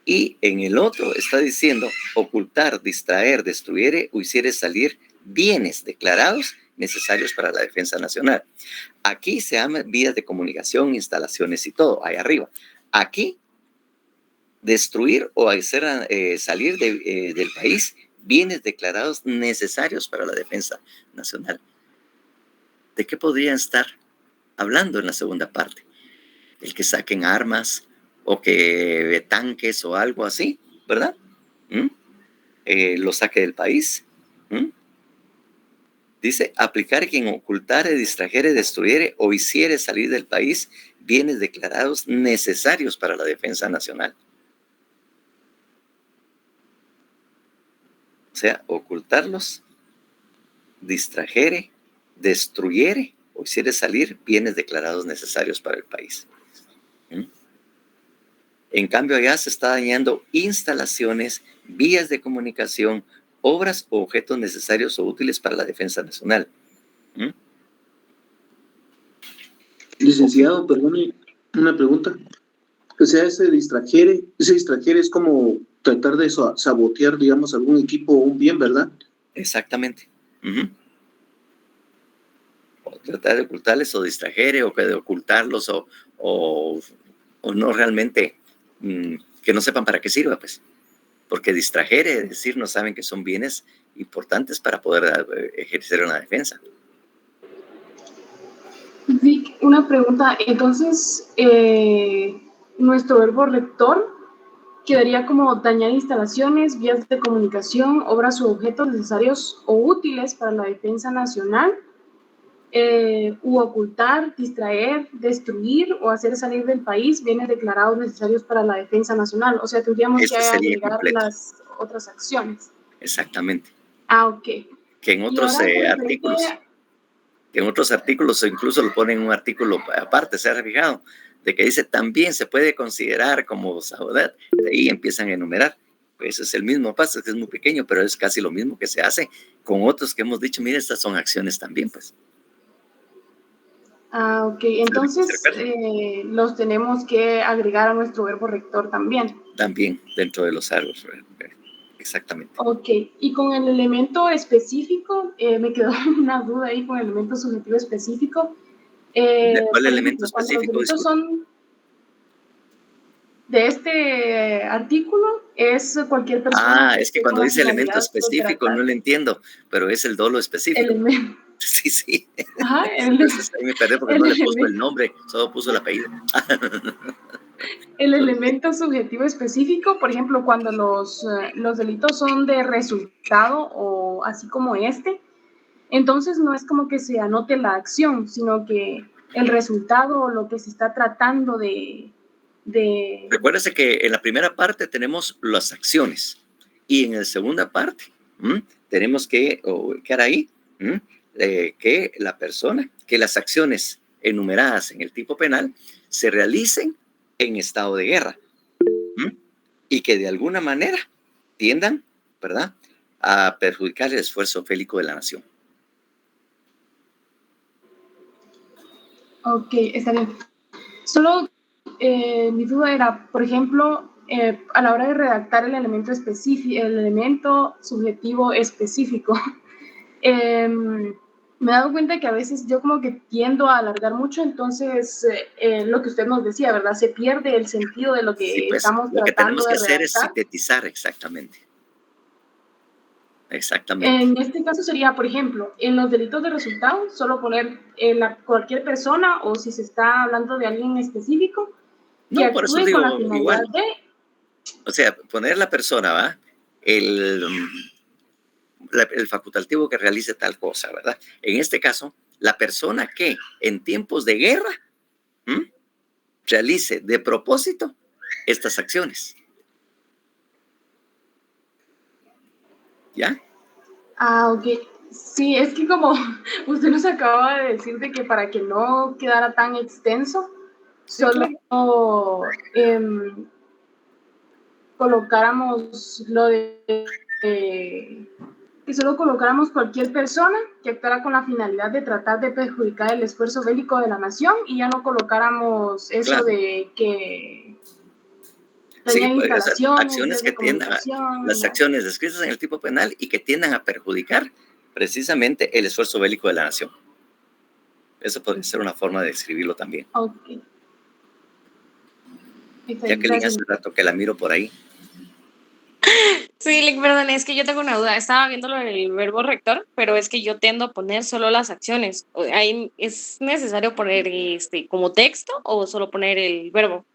Y en el otro está diciendo ocultar, distraer, destruyere o hiciere salir bienes declarados necesarios para la defensa nacional. Aquí se llaman vías de comunicación, instalaciones y todo, ahí arriba. Aquí, destruir o hacer salir del país bienes declarados necesarios para la defensa nacional. ¿De qué podrían estar hablando en la segunda parte? El que saquen armas o que tanques o algo así, ¿verdad? Lo saque del país. Dice, aplicar quien ocultare, distrajere, destruyere o hiciere salir del país bienes declarados necesarios para la defensa nacional. O sea, ocultarlos, distrajere, destruyere o hiciere salir bienes declarados necesarios para el país. En cambio, allá se está dañando instalaciones, vías de comunicación, obras o objetos necesarios o útiles para la defensa nacional. Licenciado, perdone una pregunta. O sea, ese distrajere es como tratar de sabotear, digamos, algún equipo o un bien, ¿verdad? Exactamente. O tratar de ocultarles o distrajere o de ocultarlos o no realmente que no sepan para qué sirva, pues. Porque distrajere, es decir, no saben que son bienes importantes para poder ejercer una defensa. Vic, una pregunta. Entonces, nuestro verbo rector quedaría como dañar instalaciones, vías de comunicación, obras u objetos necesarios o útiles para la defensa nacional, u ocultar, distraer, destruir o hacer salir del país bienes declarados necesarios para la defensa nacional. O sea, tendríamos que agregar completo. las otras acciones. Exactamente. Ok. Que en otros artículos incluso lo ponen en un artículo aparte, se ha fijado, de que dice también se puede considerar como Saudat, de ahí empiezan a enumerar. Pues es el mismo paso, que es muy pequeño, pero es casi lo mismo que se hace con otros que hemos dicho, mire, estas son acciones también, pues. Ok, entonces los tenemos que agregar a nuestro verbo rector también. También dentro de los árboles, exactamente. Ok, y con el elemento específico, me quedó una duda ahí con el elemento subjetivo específico. ¿Cuál elemento específico? Los delitos son de este artículo, es cualquier persona. Es que cuando dice elemento específico no lo entiendo, pero es el dolo específico. Sí. Ajá, entonces ahí me perdí porque no le puso el nombre, solo puso el apellido. El elemento subjetivo específico, por ejemplo, cuando los delitos son de resultado o así como entonces no es como que se anote la acción, sino que el resultado o lo que se está tratando de... Recuérdese que en la primera parte tenemos las acciones y en la segunda parte tenemos que ubicar ahí que la persona, que las acciones enumeradas en el tipo penal se realicen en estado de guerra y que de alguna manera tiendan, ¿verdad?, a perjudicar el esfuerzo bélico de la nación. Ok, está bien. Solo mi duda era, por ejemplo, a la hora de redactar el elemento específico, el elemento subjetivo específico, me he dado cuenta que a veces yo como que tiendo a alargar mucho, entonces lo que usted nos decía, ¿verdad? Se pierde el sentido de lo que estamos tratando de redactar. Lo que tenemos que hacer es sintetizar exactamente. En este caso sería, por ejemplo, en los delitos de resultado, solo poner cualquier persona o si se está hablando de alguien específico que actúe con la finalidad de... O sea, poner la persona, ¿va? El facultativo que realice tal cosa, ¿verdad? En este caso, la persona que en tiempos de guerra realice de propósito estas acciones. ¿Ya? Ok. Sí, es que como usted nos acaba de decir de que para que no quedara tan extenso, solo colocáramos lo de que solo colocáramos cualquier persona que actuara con la finalidad de tratar de perjudicar el esfuerzo bélico de la nación y ya no colocáramos eso de que acciones que tiendan las acciones descritas en el tipo penal y que tiendan a perjudicar precisamente el esfuerzo bélico de la nación. Eso podría ser una forma de describirlo también. Ok. Jacqueline, hace rato que la miro por ahí. Sí, perdón, es que yo tengo una duda. Estaba viendo lo del verbo rector, pero es que yo tiendo a poner solo las acciones. ¿Ahí es necesario poner como texto o solo poner el verbo?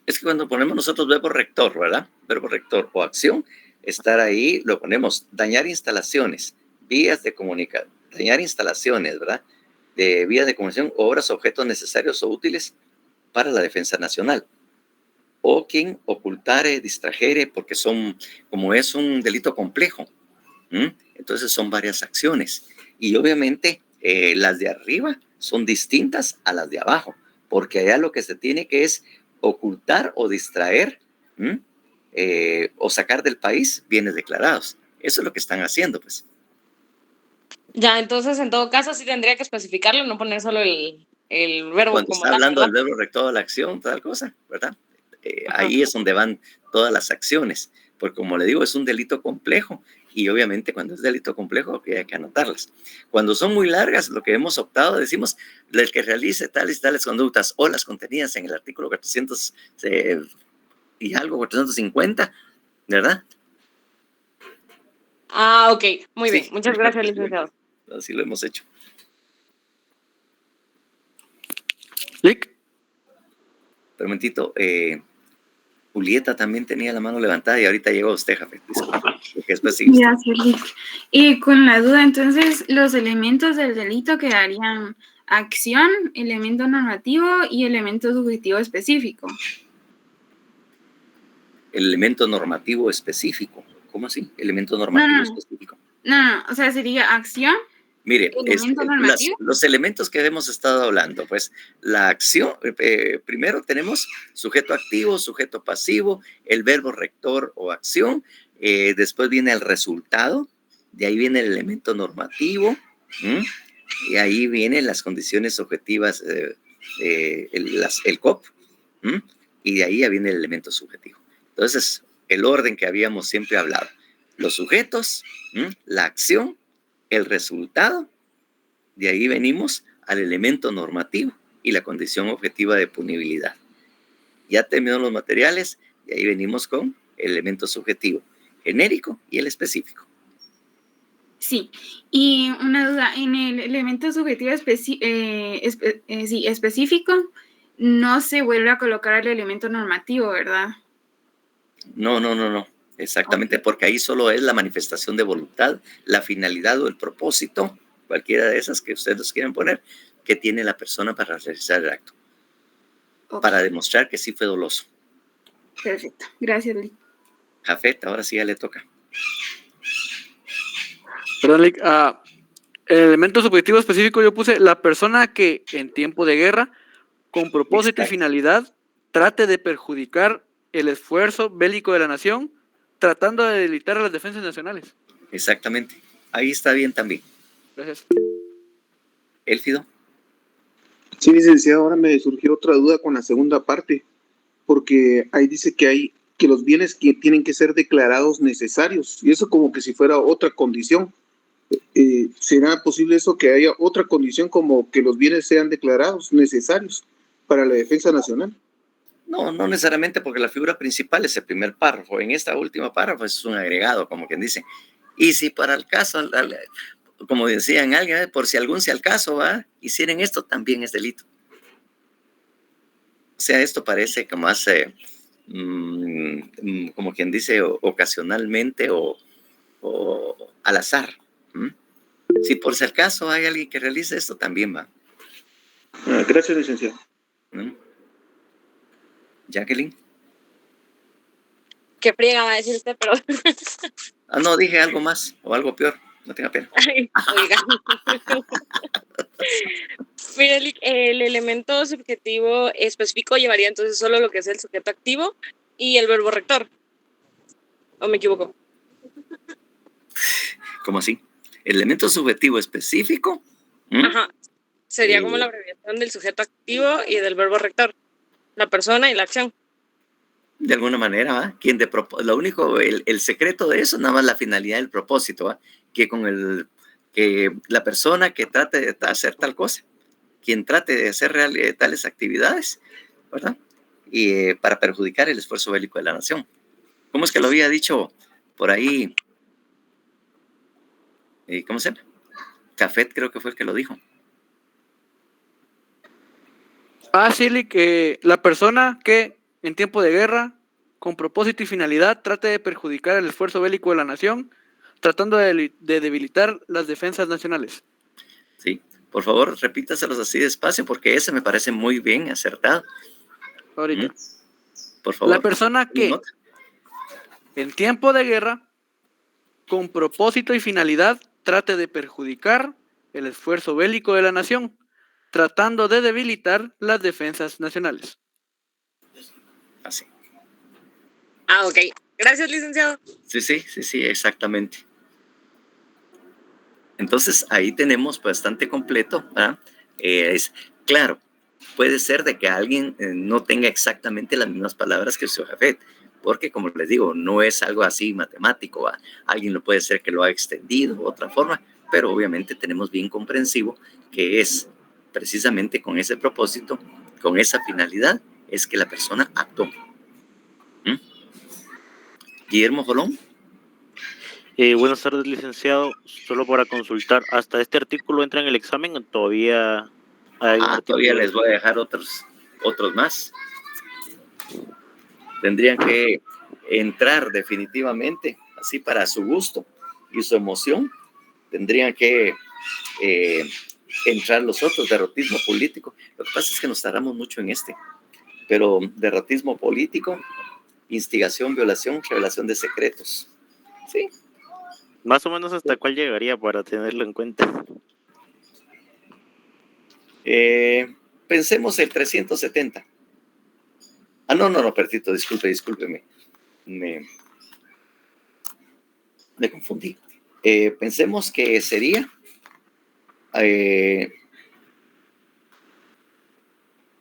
Es que cuando ponemos nosotros verbo rector, ¿verdad? Verbo rector o acción, estar ahí, lo ponemos dañar instalaciones, vías de comunicación, dañar instalaciones, ¿verdad? De vías de comunicación, obras, objetos necesarios o útiles para la defensa nacional. O quien ocultare, distrajere, porque como es un delito complejo, entonces son varias acciones. Y obviamente las de arriba son distintas a las de abajo, porque allá lo que se tiene que es ocultar o distraer o sacar del país bienes declarados. Eso es lo que están haciendo, pues. Ya, entonces en todo caso sí tendría que especificarlo, no poner solo el verbo. Cuando está hablando del verbo rector de la acción, tal cosa, ¿verdad? Ahí es donde van todas las acciones, porque como le digo, es un delito complejo y obviamente cuando es delito complejo hay que anotarlas. Cuando son muy largas, lo que hemos optado, decimos, el que realice tales y tales conductas o las contenidas en el artículo 400 y algo, 450, ¿verdad? Ah, ok, muy bien. Sí. Muchas gracias, licenciado. Así lo hemos hecho. Lick. Pero un momentito, Julieta también tenía la mano levantada y ahorita llegó usted, Jafet. Disculpe, porque después sigue usted. Gracias, Lick. Y con la duda, entonces, los elementos del delito quedarían acción, elemento normativo y elemento subjetivo específico. El elemento normativo específico. ¿Cómo así? Elemento normativo específico. No, o sea, sería acción, Mire, elemento normativo. los elementos que hemos estado hablando, pues la acción, primero tenemos sujeto activo, sujeto pasivo, el verbo rector o acción, después viene el resultado, de ahí viene el elemento normativo, y ahí vienen las condiciones objetivas, el COP, y de ahí ya viene el elemento subjetivo. Entonces, el orden que habíamos siempre hablado, los sujetos, la acción, el resultado, de ahí venimos al elemento normativo y la condición objetiva de punibilidad. Ya terminó los materiales, y ahí venimos con el elemento subjetivo, genérico y el específico. Sí, y una duda, en el elemento subjetivo específico no se vuelve a colocar el elemento normativo, ¿verdad? No. Exactamente, porque ahí solo es la manifestación de voluntad, la finalidad o el propósito, cualquiera de esas que ustedes los quieran poner, que tiene la persona para realizar el acto, para demostrar que sí fue doloso. Perfecto, gracias, Lick. Jafet, ahora sí ya le toca. Perdón, Lick. El elemento subjetivo específico yo puse la persona que en tiempo de guerra, con propósito y finalidad, trate de perjudicar el esfuerzo bélico de la nación, tratando de debilitar a las defensas nacionales. Exactamente. Ahí está bien también. Gracias. Élfido. Sí, licenciado, ahora me surgió otra duda con la segunda parte, porque ahí dice que los bienes que tienen que ser declarados necesarios, y eso como que si fuera otra condición. ¿Será posible eso, que haya otra condición como que los bienes sean declarados necesarios para la defensa nacional? No necesariamente, porque la figura principal es el primer párrafo. En esta última párrafo es un agregado, como quien dice. Y si para el caso, como decían alguien, por si algún si al caso hicieran esto, también es delito. O sea, esto parece como hace, como quien dice, ocasionalmente o al azar. Si por si al caso hay alguien que realice esto, también va. Gracias, licenciado. Jacqueline. Qué friega va a decir usted, pero... No, dije algo más o algo peor. No tenga pena. Ay, oiga. Mire, Lick, el elemento subjetivo específico llevaría entonces solo lo que es el sujeto activo y el verbo rector. ¿O me equivoco? ¿Cómo así? El elemento subjetivo específico. Ajá. Sería como la abreviación del sujeto activo y del verbo rector. La persona y la acción. De alguna manera, lo único, el secreto de eso, nada más la finalidad del propósito, que la persona que trate de hacer tal cosa, quien trate de hacer tales actividades, ¿verdad? Y para perjudicar el esfuerzo bélico de la nación. ¿Cómo es que lo había dicho por ahí? ¿Cómo se llama? Cafet creo que fue el que lo dijo. Sí, que la persona que en tiempo de guerra, con propósito y finalidad, trate de perjudicar el esfuerzo bélico de la nación, tratando de debilitar las defensas nacionales. Sí, por favor, repítaselos así despacio, porque ese me parece muy bien acertado. Ahorita. Por favor. La persona que en tiempo de guerra, con propósito y finalidad, trate de perjudicar el esfuerzo bélico de la nación, tratando de debilitar las defensas nacionales. Así. Ok. Gracias, licenciado. Sí, exactamente. Entonces, ahí tenemos bastante completo, ¿verdad? Claro, puede ser de que alguien no tenga exactamente las mismas palabras que su Jafet, porque, como les digo, no es algo así matemático, ¿verdad? Alguien lo puede ser que lo ha extendido de otra forma, pero obviamente tenemos bien comprensivo que es precisamente con ese propósito, con esa finalidad, es que la persona actuó. Guillermo Jolón. Buenas tardes, licenciado. Solo para consultar, ¿hasta este artículo entra en el examen o todavía hay un Todavía artículo? les voy a dejar otros más. Tendrían que entrar definitivamente, así para su gusto y su emoción. Tendrían que entrar los otros, derrotismo político. Lo que pasa es que nos tardamos mucho en pero derrotismo político, instigación, violación, revelación de secretos. Sí. Más o menos hasta cuál llegaría para tenerlo en cuenta. Pensemos el 370. No, perdito, discúlpeme. Me confundí. Pensemos que sería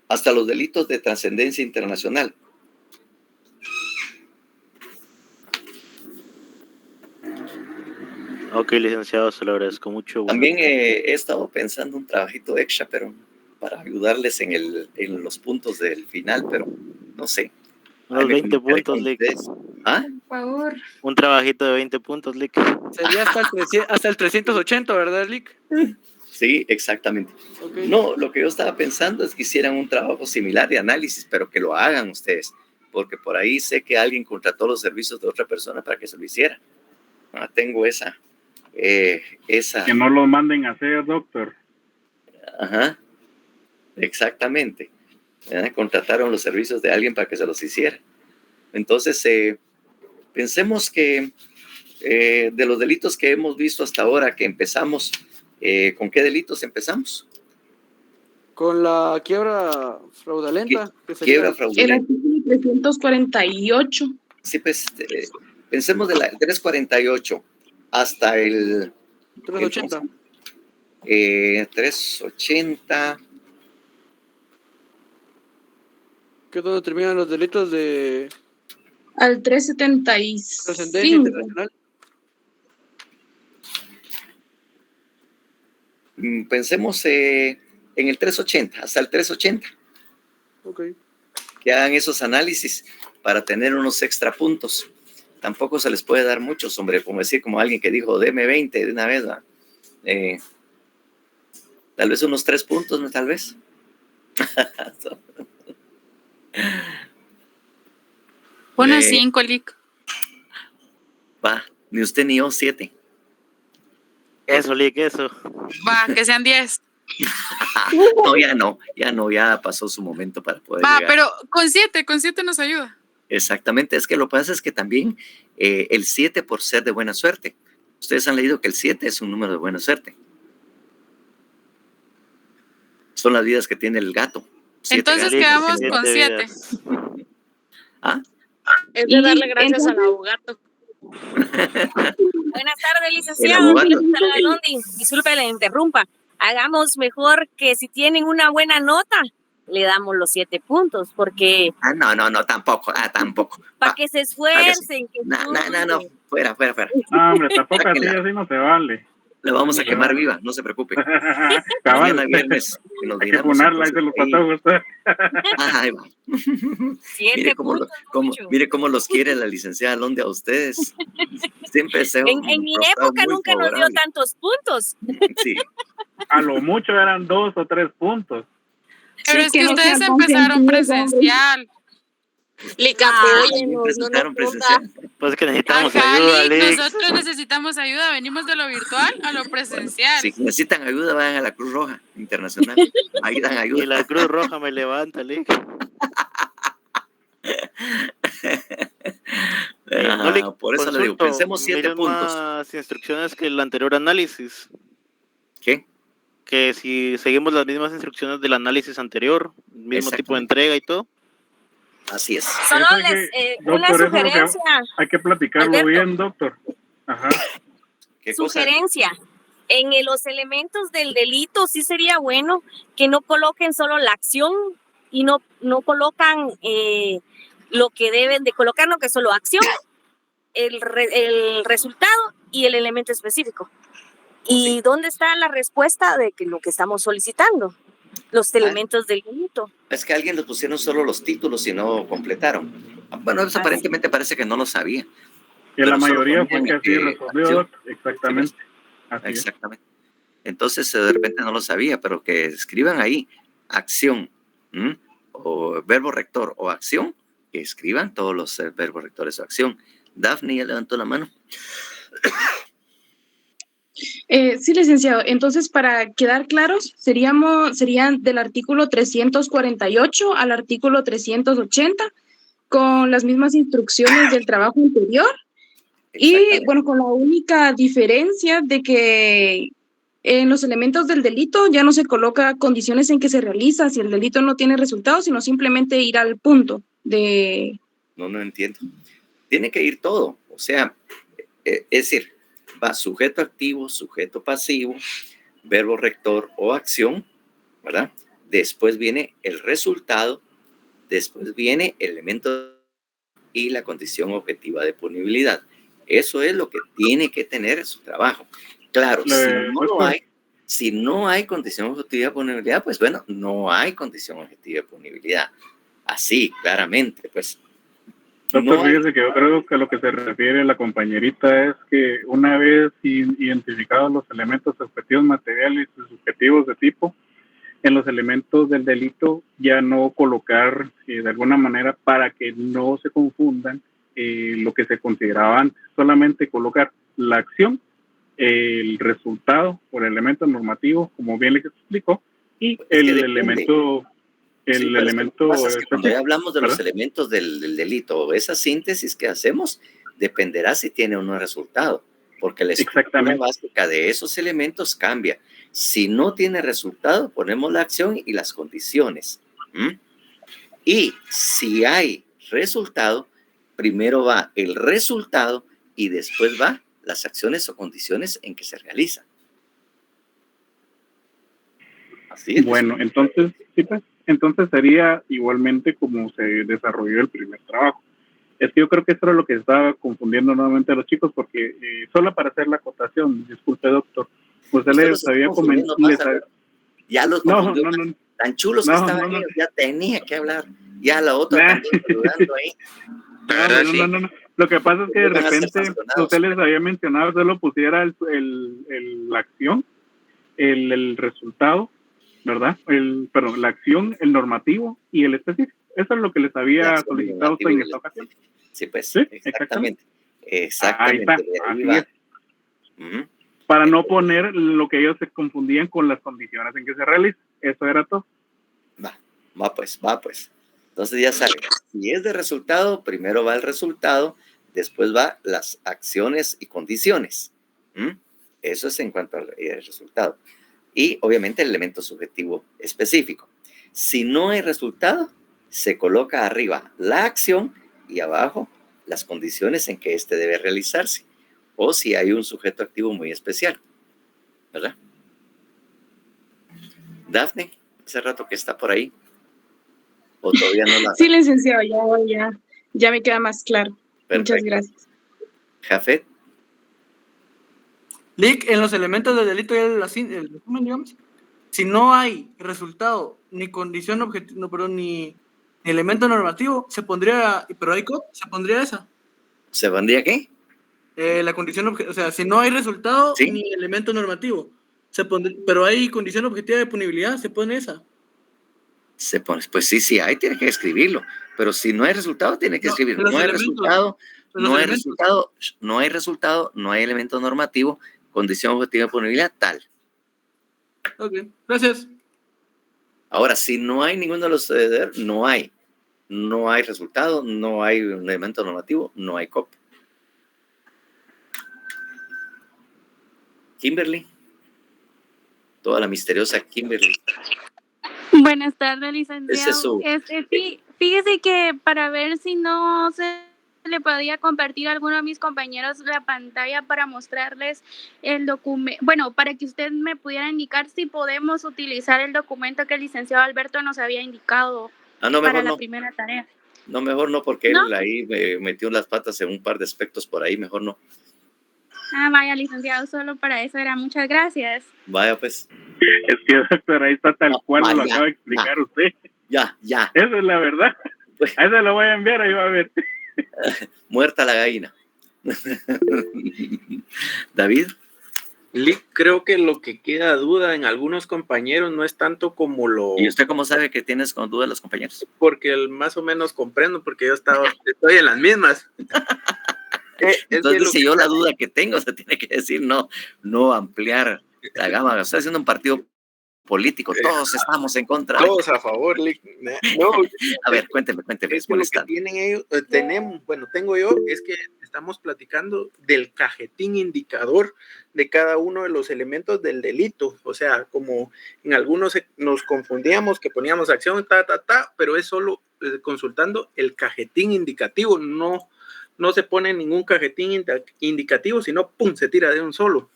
hasta los delitos de trascendencia internacional. Ok, licenciado, se lo agradezco mucho. También he estado pensando un trabajito extra, pero para ayudarles en los puntos del final, pero no sé. Unos 20 puntos, Lick. ¿Ah? Por favor. Un trabajito de 20 puntos, Lick. Sería hasta el 380, ¿verdad, Lick? Sí, exactamente. Okay. No, lo que yo estaba pensando es que hicieran un trabajo similar de análisis, pero que lo hagan ustedes, porque por ahí sé que alguien contrató los servicios de otra persona para que se lo hiciera. Tengo esa. Que no lo manden a hacer, doctor. Ajá, exactamente. Contrataron los servicios de alguien para que se los hiciera. Entonces, pensemos que de los delitos que hemos visto hasta ahora, que empezamos, ¿con qué delitos empezamos? Con la quiebra fraudulenta. Quiebra fraudulenta. El artículo 348. Sí, pues, pensemos de la 348 hasta el 380. 380. ¿Qué es donde terminan los delitos de Al 375. trascendencia internacional? Pensemos en el 380, hasta el 380. Ok. Que hagan esos análisis para tener unos extra puntos. Tampoco se les puede dar muchos, hombre, como decir, como alguien que dijo, deme 20 de una vez, ¿va? Tal vez unos 3 puntos, ¿no? Tal vez. Pone 5, Lick. Va, ni usted ni yo 7. Eso, Lick, eso. Va, que sean 10. No, ya pasó su momento para poder Va, llegar. pero con 7 nos ayuda. Exactamente, es que lo que pasa es que también el 7 por ser de buena suerte. Ustedes han leído que el 7 es un número de buena suerte. Son las vidas que tiene el gato. Entonces quedamos con 7. ¿Ah? Es de darle gracias al abogado. Buenas tardes, licenciado. Disculpe, le interrumpa. Hagamos mejor que si tienen una buena nota, le damos los 7 puntos, porque... No, tampoco. Para que se esfuercen. No, fuera. No, hombre, tampoco así no se vale. La vamos a quemar viva, no se preocupe. Mañana viernes nos hay que ponerla, ahí se lo pasó a usted. Ay, va. Mire cómo los quiere la licenciada Londe a ustedes. Siempre se en mi época nunca nos dio tantos puntos. Sí. A lo mucho eran 2 o 3 puntos. Pero es que ustedes empezaron presencial. Lick, apóyennos, no nos presencial. Pues que necesitamos Ajá, ayuda, Lick, Lick. nosotros necesitamos ayuda. Venimos de lo virtual a lo presencial. Si necesitan ayuda, vayan a la Cruz Roja Internacional. Ahí dan ayuda. Y la Cruz Roja me levanta, Lick. No, Lick, por eso le digo, pensemos 7 puntos. Más instrucciones que el anterior análisis. ¿Qué? Que si seguimos las mismas instrucciones del análisis anterior, mismo tipo de entrega y todo. Así es. Solo una sugerencia. Hay que platicarlo Alberto. Bien, doctor. Ajá. ¿Qué sugerencia. Cosa? En los elementos del delito sí sería bueno que no coloquen solo la acción y no colocan lo que deben de colocar, no, que solo acción, el resultado y el elemento específico. ¿Y dónde está la respuesta de que lo que estamos solicitando? Los elementos del delito. Es que alguien le pusieron solo los títulos y no completaron. Bueno, eso aparentemente parece que no lo sabía. Que la mayoría fue que así resolvió, exactamente. Así exactamente. Entonces, de repente no lo sabía, pero que escriban ahí acción, o verbo rector o acción, que escriban todos los verbos rectores o acción. Daphne ya levantó la mano. Sí, licenciado. Entonces, para quedar claros, serían del artículo 348 al artículo 380, con las mismas instrucciones del trabajo anterior. Y, bueno, con la única diferencia de que en los elementos del delito ya no se coloca condiciones en que se realiza si el delito no tiene resultados, sino simplemente ir al punto de... No entiendo. Tiene que ir todo. O sea, es decir, va sujeto activo, sujeto pasivo, verbo rector o acción, ¿verdad? Después viene el resultado, después viene el elemento y la condición objetiva de punibilidad. Eso es lo que tiene que tener su trabajo. Claro, si no hay condición objetiva de punibilidad, pues bueno, no hay condición objetiva de punibilidad. Así, claramente, pues. Doctor, fíjese que yo creo que a lo que se refiere la compañerita es que una vez identificados los elementos objetivos materiales y subjetivos de tipo, en los elementos del delito ya no colocar de alguna manera para que no se confundan lo que se consideraba antes, solamente colocar la acción, el resultado por el elemento normativo, como bien les explicó, y el elemento... Cuando ya hablamos de los elementos del delito, esa síntesis que hacemos dependerá si tiene o no resultado, porque la estructura básica de esos elementos cambia. Si no tiene resultado, ponemos la acción y las condiciones. Y si hay resultado, primero va el resultado y después va las acciones o condiciones en que se realiza. Así es. Bueno, entonces, sí, pues. Entonces sería igualmente como se desarrolló el primer trabajo. Es que yo creo que esto era lo que estaba confundiendo nuevamente a los chicos, porque solo para hacer la acotación, disculpe doctor, usted les había comentado... Ya los confundió, tan chulos que estaban ellos, ya tenía que hablar, ya la otra también saludando ahí. No. Lo que pasa es que de repente usted les había mencionado, solo pusiera la acción, el resultado, ¿verdad? La acción, el normativo y el específico. Eso es lo que les había solicitado en esta ocasión. Sí, pues, sí, exactamente. Ahí está, así es. Para no poner lo que ellos se confundían con las condiciones en que se realiza. Eso era todo. Va pues. Entonces ya saben, si es de resultado, primero va el resultado, después va las acciones y condiciones. Eso es en cuanto al resultado. Y obviamente el elemento subjetivo específico. Si no hay resultado, se coloca arriba la acción y abajo las condiciones en que éste debe realizarse. O si hay un sujeto activo muy especial, ¿verdad? Daphne, hace rato que está por ahí. ¿O todavía no la... Sí, licenciado, ya me queda más claro. Perfecto. Muchas gracias. Jafet. Lick, en los elementos del delito y el resumen, digamos, si no hay resultado, ni condición objetiva, ni elemento normativo, se pondría, pero hay COP, se pondría esa. ¿Se pondría qué? La condición, o sea, si no hay resultado, ¿sí? Ni elemento normativo, pero hay condición objetiva de punibilidad, se pone esa. Se pone, pues sí hay, tiene que escribirlo, pero si no hay resultado, tiene que escribirlo. No hay resultado, no hay elemento normativo, condición objetiva de punibilidad, tal. Ok, gracias. Ahora, si no hay ninguno de los no hay resultado, no hay un elemento normativo, no hay COP. Kimberly, toda la misteriosa Kimberly. Buenas tardes, licenciado. Fíjese que para ver si no se le podía compartir a alguno de mis compañeros la pantalla para mostrarles el documento, bueno, para que usted me pudiera indicar si podemos utilizar el documento que el licenciado Alberto nos había indicado para la primera tarea. No, mejor no, porque él ahí me metió las patas en un par de aspectos por ahí, mejor no. Vaya, licenciado, solo para eso era. Muchas gracias. Vaya, pues. Es que, doctor, ahí está tal cual lo acaba de explicar usted. Ya. Esa es la verdad. A esa lo voy a enviar, ahí va a ver. Muerta la gallina. David. Creo que lo que queda duda en algunos compañeros no es tanto como lo... ¿Y usted cómo sabe que tienes con duda los compañeros? Porque más o menos comprendo, porque yo estoy en las mismas. Entonces dice, yo la duda que tengo, se tiene que decir, no ampliar la gama. Estoy haciendo un partido político, todos estamos en contra. Todos a favor. No, a ver, cuénteme, es que lo que tienen ellos, tengo yo, es que estamos platicando del cajetín indicador de cada uno de los elementos del delito. O sea, como en algunos nos confundíamos que poníamos acción, pero es solo consultando el cajetín indicativo, no se pone ningún cajetín indicativo, sino ¡pum!, se tira de un solo.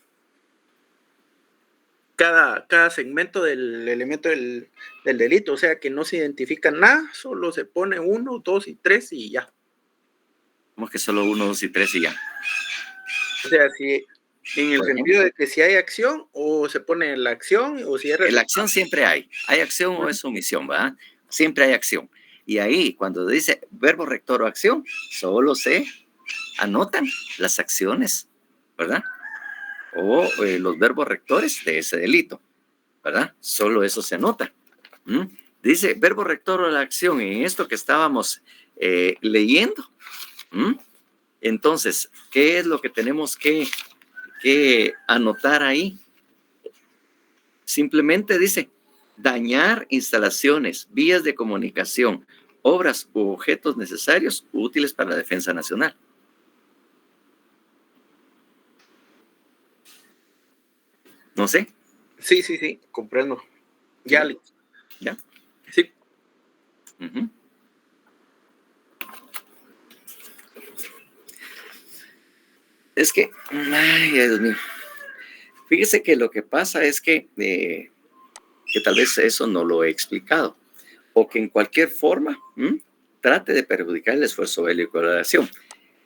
Cada segmento del elemento del delito, o sea que no se identifica nada, solo se pone 1, 2 y 3 y ya. ¿Cómo que solo 1, 2 y 3 y ya? O sea, si en el sentido de que si hay acción o se pone la acción o si hay... La acción siempre hay acción o es omisión, ¿verdad? Siempre hay acción. Y ahí, cuando dice verbo rector o acción, solo se anotan las acciones, ¿verdad? O los verbos rectores de ese delito, ¿verdad? Solo eso se anota. Dice verbo rector o la acción en esto que estábamos leyendo. Entonces, ¿qué es lo que tenemos que anotar ahí? Simplemente dice dañar instalaciones, vías de comunicación, obras u objetos necesarios u útiles para la defensa nacional. No sé. Sí, comprendo. Ya. Sí. Es que, ay, Dios mío. Fíjese que lo que pasa es que tal vez eso no lo he explicado, o que en cualquier forma trate de perjudicar el esfuerzo bélico de la nación.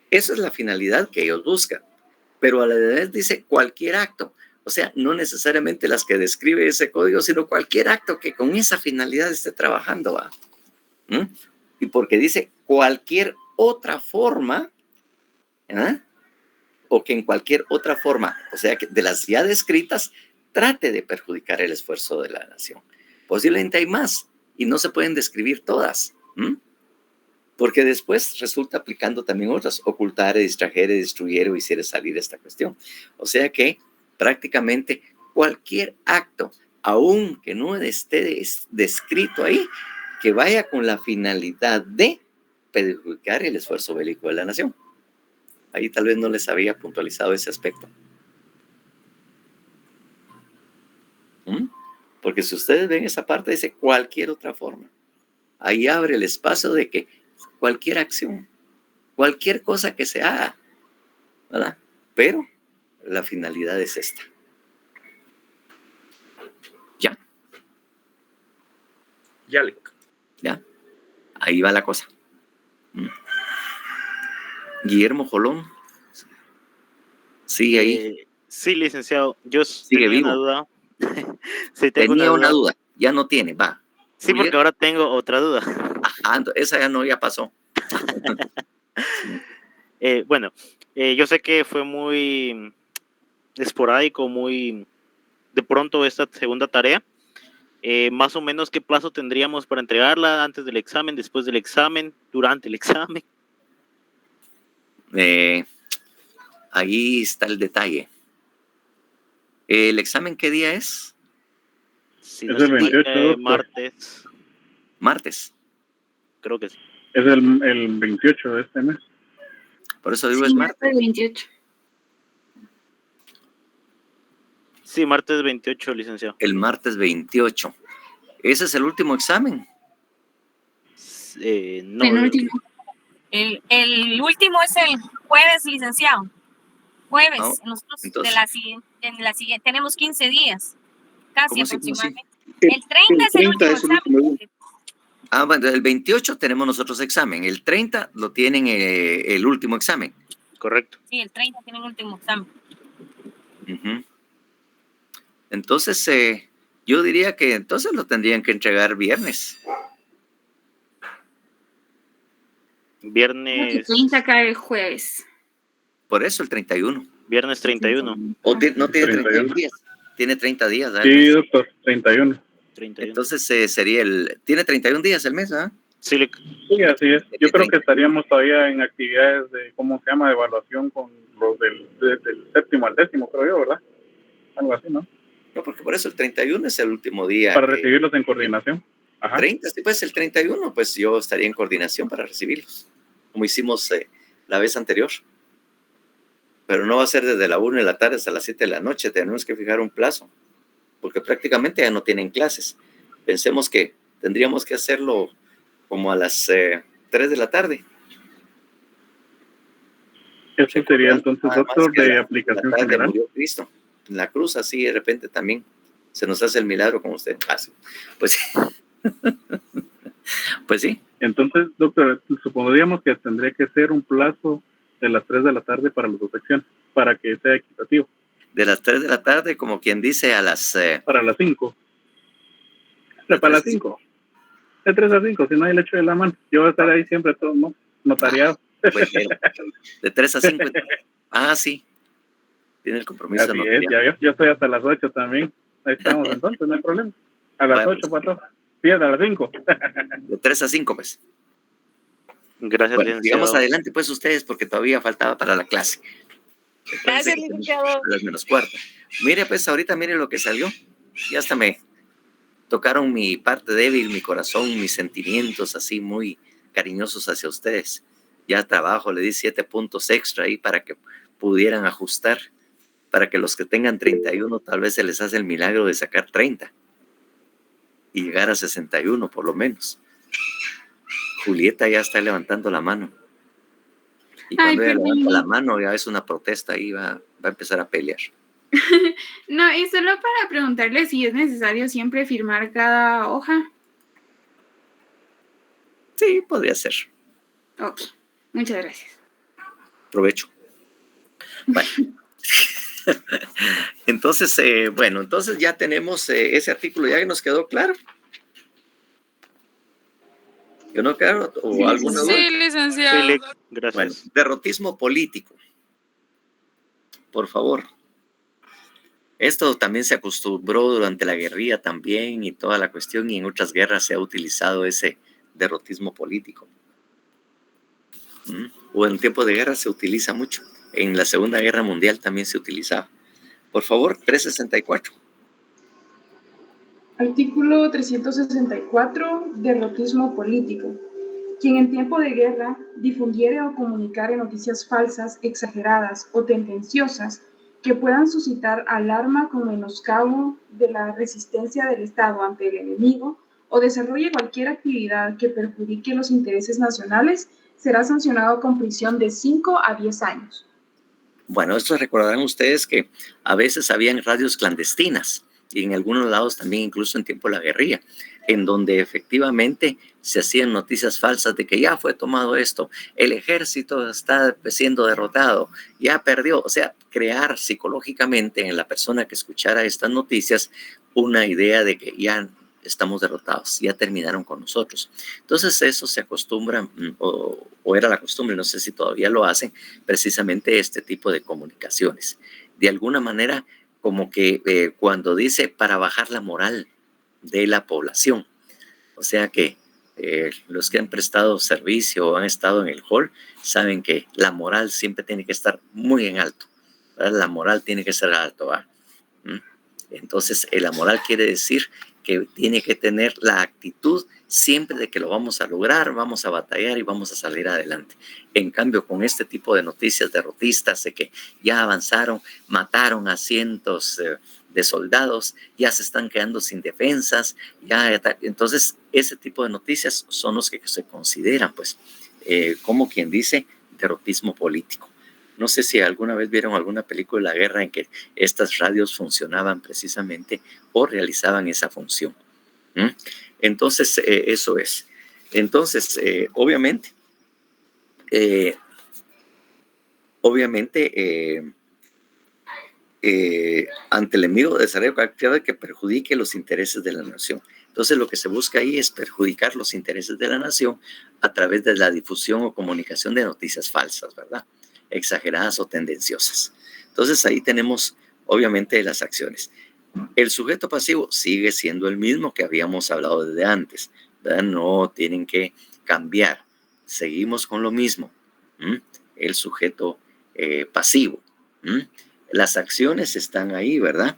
Esa es la finalidad que ellos buscan, pero a la vez dice cualquier acto. O sea, no necesariamente las que describe ese código, sino cualquier acto que con esa finalidad esté trabajando. ¿Va? Y porque dice cualquier otra forma, o que en cualquier otra forma, o sea, que de las ya descritas, trate de perjudicar el esfuerzo de la nación. Posiblemente hay más y no se pueden describir todas, porque después resulta aplicando también otras, ocultar, distraer, destruir o hiciera salir esta cuestión. O sea que prácticamente cualquier acto, aun que no esté descrito ahí, que vaya con la finalidad de perjudicar el esfuerzo bélico de la nación. Ahí tal vez no les había puntualizado ese aspecto. Porque si ustedes ven esa parte, dice cualquier otra forma. Ahí abre el espacio de que cualquier acción, cualquier cosa que se haga, ¿verdad? Pero la finalidad es esta. ¿Ya? ¿Ya? Ahí va la cosa. Guillermo Jolón. ¿Sigue ahí? Sí, licenciado. Yo sigue tenía vivo. Una duda. Sí, tenía una duda. Ya no tiene, va. Sí, porque ahora tengo otra duda. Ajá, esa ya pasó. Bueno, yo sé que fue muy esporádico, muy de pronto esta segunda tarea. Más o menos, ¿qué plazo tendríamos para entregarla? ¿Antes del examen, después del examen, durante el examen? Ahí está el detalle. ¿El examen qué día es? Sí, es el 28. Martes. ¿Martes? Creo que sí. Es el 28 de este mes. Por eso digo, es martes. El 28. Sí, martes 28, licenciado. El martes 28. ¿Ese es el último examen? No. Penúltimo. El último es el jueves, licenciado. Jueves. No, Nosotros entonces, en la siguiente tenemos 15 días. Casi aproximadamente. Sí. El 30 es el último examen. Bueno, el 28 tenemos nosotros examen. El 30 lo tienen el último examen. Correcto. Sí, el 30 tienen el último examen. Entonces, yo diría que entonces lo tendrían que entregar viernes. Viernes. El 30 cae el jueves. Por eso el 31. Viernes 31. ¿O no tiene 31 días? Tiene 30 días. ¿Verdad? Sí, doctor, 31. Entonces sería tiene 31 días el mes, ¿ah? Sí, sí, así es. Yo creo que estaríamos todavía en actividades de, ¿cómo se llama?, de evaluación con los del 7º al 10º, creo yo, ¿verdad? Algo así, ¿no? No, porque por eso el 31 es el último día. Para recibirlos en coordinación. Ajá. 30, sí, pues el 31, pues yo estaría en coordinación para recibirlos, como hicimos la vez anterior. Pero no va a ser desde la 1 de la tarde hasta las 7 de la noche, tenemos que fijar un plazo, porque prácticamente ya no tienen clases. Pensemos que tendríamos que hacerlo como a las 3 de la tarde. Eso sería entonces, doctor, de aplicación general. Murió Cristo en la cruz, así de repente también se nos hace el milagro como usted hace. Pues sí. Pues sí. Entonces, doctor, supondríamos que tendría que ser un plazo de las 3 de la tarde para las dos secciones, para que sea equitativo. De las 3 de la tarde, como quien dice, a las... para las 5. Para las 5. De 3 a 5, si no hay el hecho de la mano. Yo voy a estar ahí siempre, todo, ¿no? Notariado. Pues, de 3 a 5. Ah, sí. Tiene el compromiso. Así es, ya vio. Yo estoy hasta las 8 también. Ahí estamos entonces, no hay problema. A las 8, patrón. Sí, a las 5. De 3 a 5, pues. Gracias, bueno, digamos adelante, pues, ustedes, porque todavía faltaba para la clase. Gracias, licenciado. Las -4. Mire, pues, ahorita mire lo que salió. Ya hasta me tocaron mi parte débil, mi corazón, mis sentimientos así muy cariñosos hacia ustedes. Ya trabajo, le di 7 puntos extra ahí para que pudieran ajustar, para que los que tengan 31 tal vez se les hace el milagro de sacar 30 y llegar a 61 por lo menos. Julieta ya está levantando la mano. Y cuando ella levanta la mano ya es una protesta y va a empezar a pelear. No, y solo para preguntarle si es necesario siempre firmar cada hoja. Sí, podría ser. Ok, muchas gracias. Provecho. Bueno. Entonces, entonces ya tenemos ese artículo, ya que nos quedó claro. ¿Quedó claro? ¿O alguna duda? Sí, licenciado. Sí, gracias. Bueno, derrotismo político. Por favor. Esto también se acostumbró durante la guerrilla también y toda la cuestión, y en otras guerras se ha utilizado ese derrotismo político. O en tiempo de guerra se utiliza mucho. En la Segunda Guerra Mundial también se utilizaba. Por favor, 364. Artículo 364, derrotismo político. Quien en tiempo de guerra difundiere o comunicare noticias falsas, exageradas o tendenciosas que puedan suscitar alarma con menoscabo de la resistencia del Estado ante el enemigo o desarrolle cualquier actividad que perjudique los intereses nacionales, será sancionado con prisión de 5 a 10 años. Bueno, esto recordarán ustedes que a veces habían radios clandestinas y en algunos lados también, incluso en tiempo de la guerrilla, en donde efectivamente se hacían noticias falsas de que ya fue tomado esto, el ejército está siendo derrotado, ya perdió. O sea, crear psicológicamente en la persona que escuchara estas noticias una idea de que ya estamos derrotados, ya terminaron con nosotros. Entonces eso se acostumbra, o era la costumbre, no sé si todavía lo hacen, precisamente este tipo de comunicaciones. De alguna manera, como que cuando dice para bajar la moral de la población, o sea que los que han prestado servicio o han estado en el hall saben que la moral siempre tiene que estar muy en alto, ¿verdad? La moral tiene que ser alto, ¿va? Entonces la moral quiere decir que tiene que tener la actitud siempre de que lo vamos a lograr, vamos a batallar y vamos a salir adelante. En cambio, con este tipo de noticias derrotistas de que ya avanzaron, mataron a cientos de soldados, ya se están quedando sin defensas, entonces ese tipo de noticias son los que se consideran, pues, como quien dice, derrotismo político. No sé si alguna vez vieron alguna película de la guerra en que estas radios funcionaban precisamente o realizaban esa función. Entonces, eso es. Entonces, obviamente, ante el enemigo desarrollo cualquiera que perjudique los intereses de la nación. Entonces, lo que se busca ahí es perjudicar los intereses de la nación a través de la difusión o comunicación de noticias falsas, ¿verdad? exageradas o tendenciosas. Entonces ahí tenemos obviamente las acciones. El sujeto pasivo sigue siendo el mismo que habíamos hablado desde antes, ¿verdad? No tienen que cambiar. Seguimos con lo mismo. El sujeto pasivo. Las acciones están ahí, ¿verdad?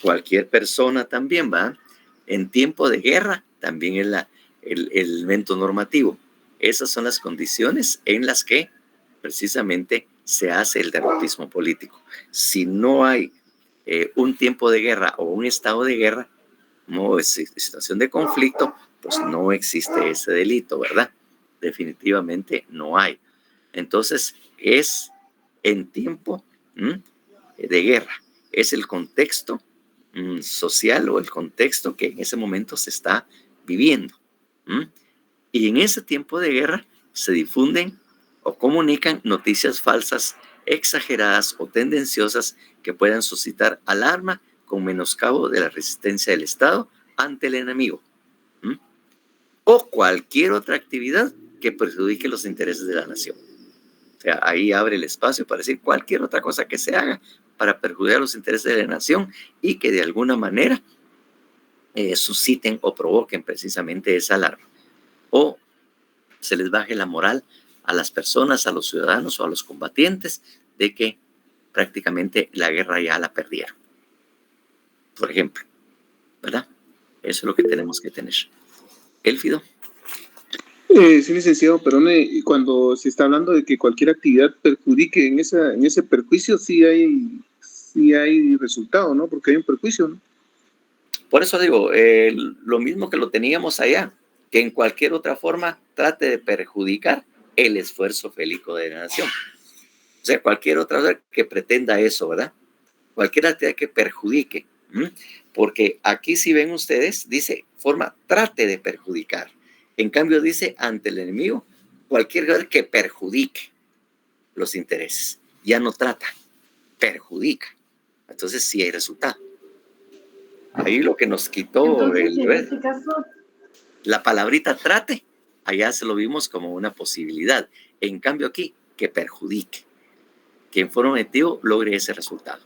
Cualquier persona también va. En tiempo de guerra también es el elemento normativo. Esas son las condiciones en las que precisamente se hace el derrotismo político. Si no hay un tiempo de guerra o un estado de guerra, no es situación de conflicto, pues no existe ese delito, ¿verdad? Definitivamente no hay. Entonces, es en tiempo de guerra. Es el contexto social o el contexto que en ese momento se está viviendo. Y en ese tiempo de guerra se difunden o comunican noticias falsas, exageradas o tendenciosas que puedan suscitar alarma con menoscabo de la resistencia del Estado ante el enemigo. O cualquier otra actividad que perjudique los intereses de la nación. O sea, ahí abre el espacio para decir cualquier otra cosa que se haga para perjudicar los intereses de la nación y que de alguna manera susciten o provoquen precisamente esa alarma. O se les baje la moral a las personas, a los ciudadanos o a los combatientes de que prácticamente la guerra ya la perdieron. Por ejemplo, ¿verdad? Eso es lo que tenemos que tener. Élfido. Sí, licenciado, perdón, cuando se está hablando de que cualquier actividad perjudique en ese perjuicio, sí hay resultado, ¿no? Porque hay un perjuicio, ¿no? Por eso digo, lo mismo que lo teníamos allá, que en cualquier otra forma trate de perjudicar el esfuerzo bélico de la nación. O sea, cualquier otra cosa que pretenda eso, ¿verdad? Cualquier actividad que perjudique. Porque aquí, si ven ustedes, dice forma trate de perjudicar. En cambio, dice ante el enemigo, cualquier cosa que perjudique los intereses. Ya no trata, perjudica. Entonces, sí hay resultado. Ahí lo que nos quitó este caso, la palabrita trate, allá se lo vimos como una posibilidad. En cambio aquí, que perjudique, que en forma objetivo logre ese resultado.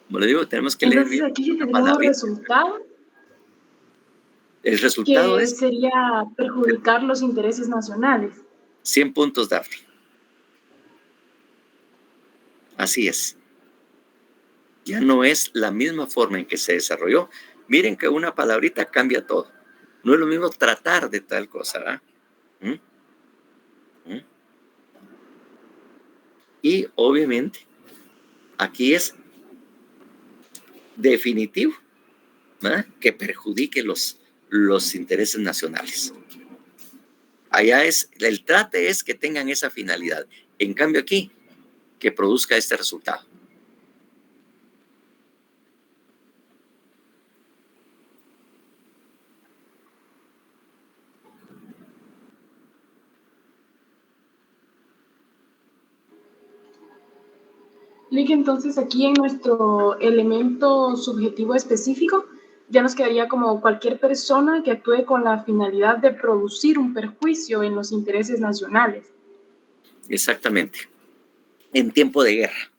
Como le digo, tenemos que leer bien aquí la tenemos palabrita. resultado. El resultado Que es... sería perjudicar los intereses nacionales. 100 puntos, Daphne. Así es. Ya no es la misma forma en que se desarrolló. Miren que una palabrita cambia todo. No es lo mismo tratar de tal cosa, ¿verdad? Y obviamente, aquí es definitivo, ¿verdad? Que perjudique los intereses nacionales. Allá es, el trate es que tengan esa finalidad. En cambio aquí, que produzca este resultado. Entonces aquí en nuestro elemento subjetivo específico ya nos quedaría como cualquier persona que actúe con la finalidad de producir un perjuicio en los intereses nacionales. Exactamente. En tiempo de guerra.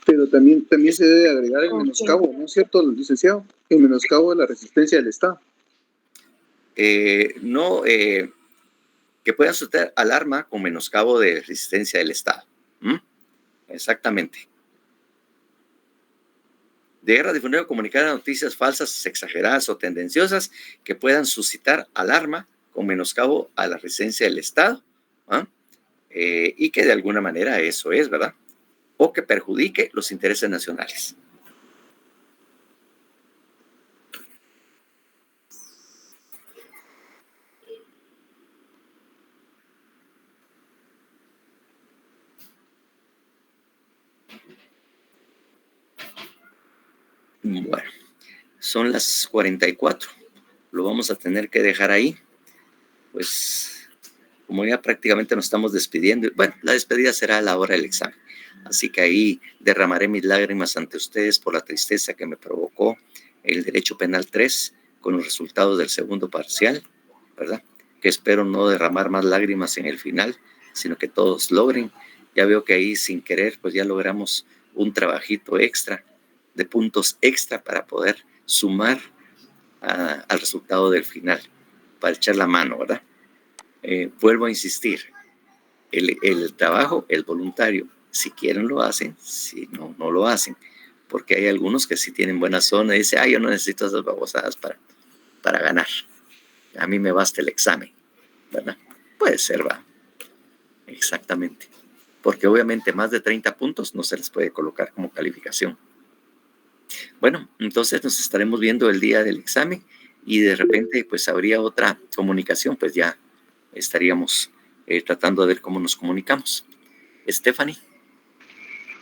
Pero también se debe agregar el menoscabo, ¿no es cierto, licenciado? El menoscabo de la resistencia del Estado. Que puedan suscitar alarma con menoscabo de resistencia del Estado. Exactamente. De guerra, difundir o comunicar noticias falsas, exageradas o tendenciosas que puedan suscitar alarma con menoscabo a la resistencia del Estado, y que de alguna manera eso es, ¿verdad? O que perjudique los intereses nacionales. Bueno, son las 44. Lo vamos a tener que dejar ahí. Pues, como ya prácticamente nos estamos despidiendo, bueno, la despedida será a la hora del examen. Así que ahí derramaré mis lágrimas ante ustedes por la tristeza que me provocó el Derecho Penal 3 con los resultados del segundo parcial, ¿verdad? que espero no derramar más lágrimas en el final, sino que todos logren. Ya veo que ahí sin querer pues ya logramos un trabajito extra, de puntos extra para poder sumar al resultado del final, para echar la mano, ¿verdad? Vuelvo a insistir, el trabajo es voluntario. Si quieren lo hacen, si no, no lo hacen. Porque hay algunos que sí tienen buena zona y dicen, yo no necesito esas babosadas para ganar. A mí me basta el examen, ¿verdad? Puede ser, va. Exactamente. Porque obviamente más de 30 puntos no se les puede colocar como calificación. Bueno, entonces nos estaremos viendo el día del examen y de repente pues habría otra comunicación, pues ya estaríamos tratando de ver cómo nos comunicamos. Stephanie.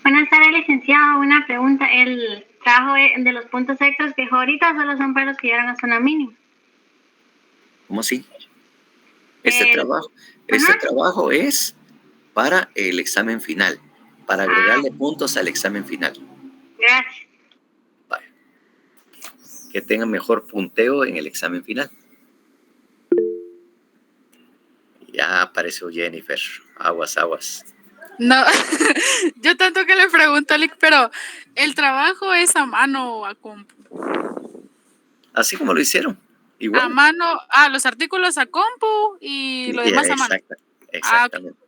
Buenas tardes, licenciado. Una pregunta. El trabajo de los puntos extras que dejó ahorita solo son para los que llegaron a zona mínima. ¿Cómo así? Este trabajo es para el examen final, para agregarle puntos al examen final. Gracias. Vale. Que tengan mejor punteo en el examen final. Ya apareció Jennifer. Aguas. No, yo tanto que le pregunto, pero ¿el trabajo es a mano o a compu? Así como lo hicieron. Igual. A mano, los artículos a compu y lo demás a mano. Exactamente.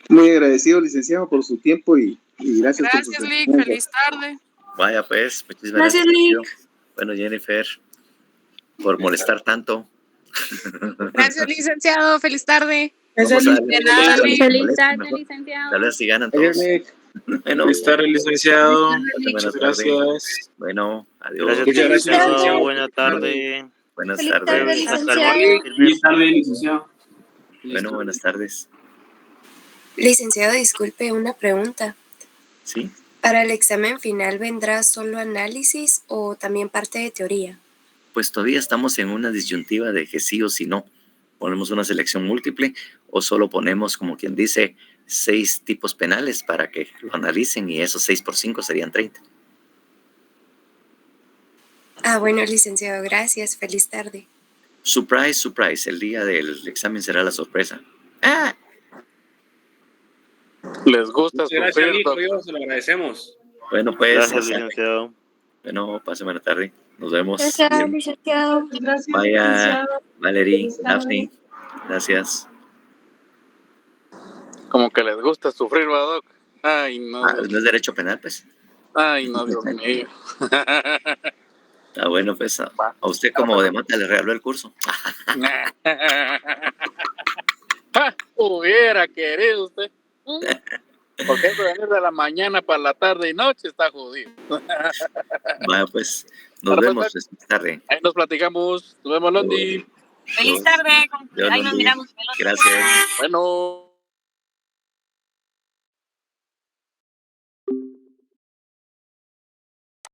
Muy agradecido, licenciado, por su tiempo y gracias por su Gracias, Lick. Feliz tarde. Vaya, pues. Muchísimas gracias, Lick. Bueno, Jennifer, por molestar tanto. Gracias, licenciado. Feliz tarde. Feliz tarde, licenciado. Tal vez si ganan todos. Bueno, feliz tarde, licenciado. Muchas gracias. Bueno, adiós. Gracias, licenciado. Buena tarde. Buenas Feliz tardes. tarde, licenciado. Feliz tarde, licenciado. Bueno, buenas tardes. Licenciado, disculpe, una pregunta. ¿Sí? ¿Para el examen final vendrá solo análisis o también parte de teoría? Pues todavía estamos en una disyuntiva de que sí o sí no. Ponemos una selección múltiple o solo ponemos, como quien dice, 6 tipos penales para que lo analicen y esos 6 por 5 serían 30. Bueno, licenciado, gracias. Feliz tarde. Surprise, surprise. El día del examen será la sorpresa. Les gusta gracias, Nico, se lo agradecemos. Bueno, pues. Gracias, licenciado. Bueno, pase buena tarde. Nos vemos. Gracias, licenciado. Gracias, Vaya, licenciado. Valerie, Daphne. Gracias. Como que les gusta sufrir, ¿va, Doc? Ay, no. ¿No es derecho penal, pues? Ay, no, Dios mío. Bueno, pues a usted como de mata le regaló el curso. Hubiera querido usted. Porque eso de venir de la mañana para la tarde y noche está jodido. Bueno, pues nos vemos esta tarde. Ahí nos platicamos. Nos vemos, Londi. Feliz tarde. Ahí nos miramos. Gracias. Bueno.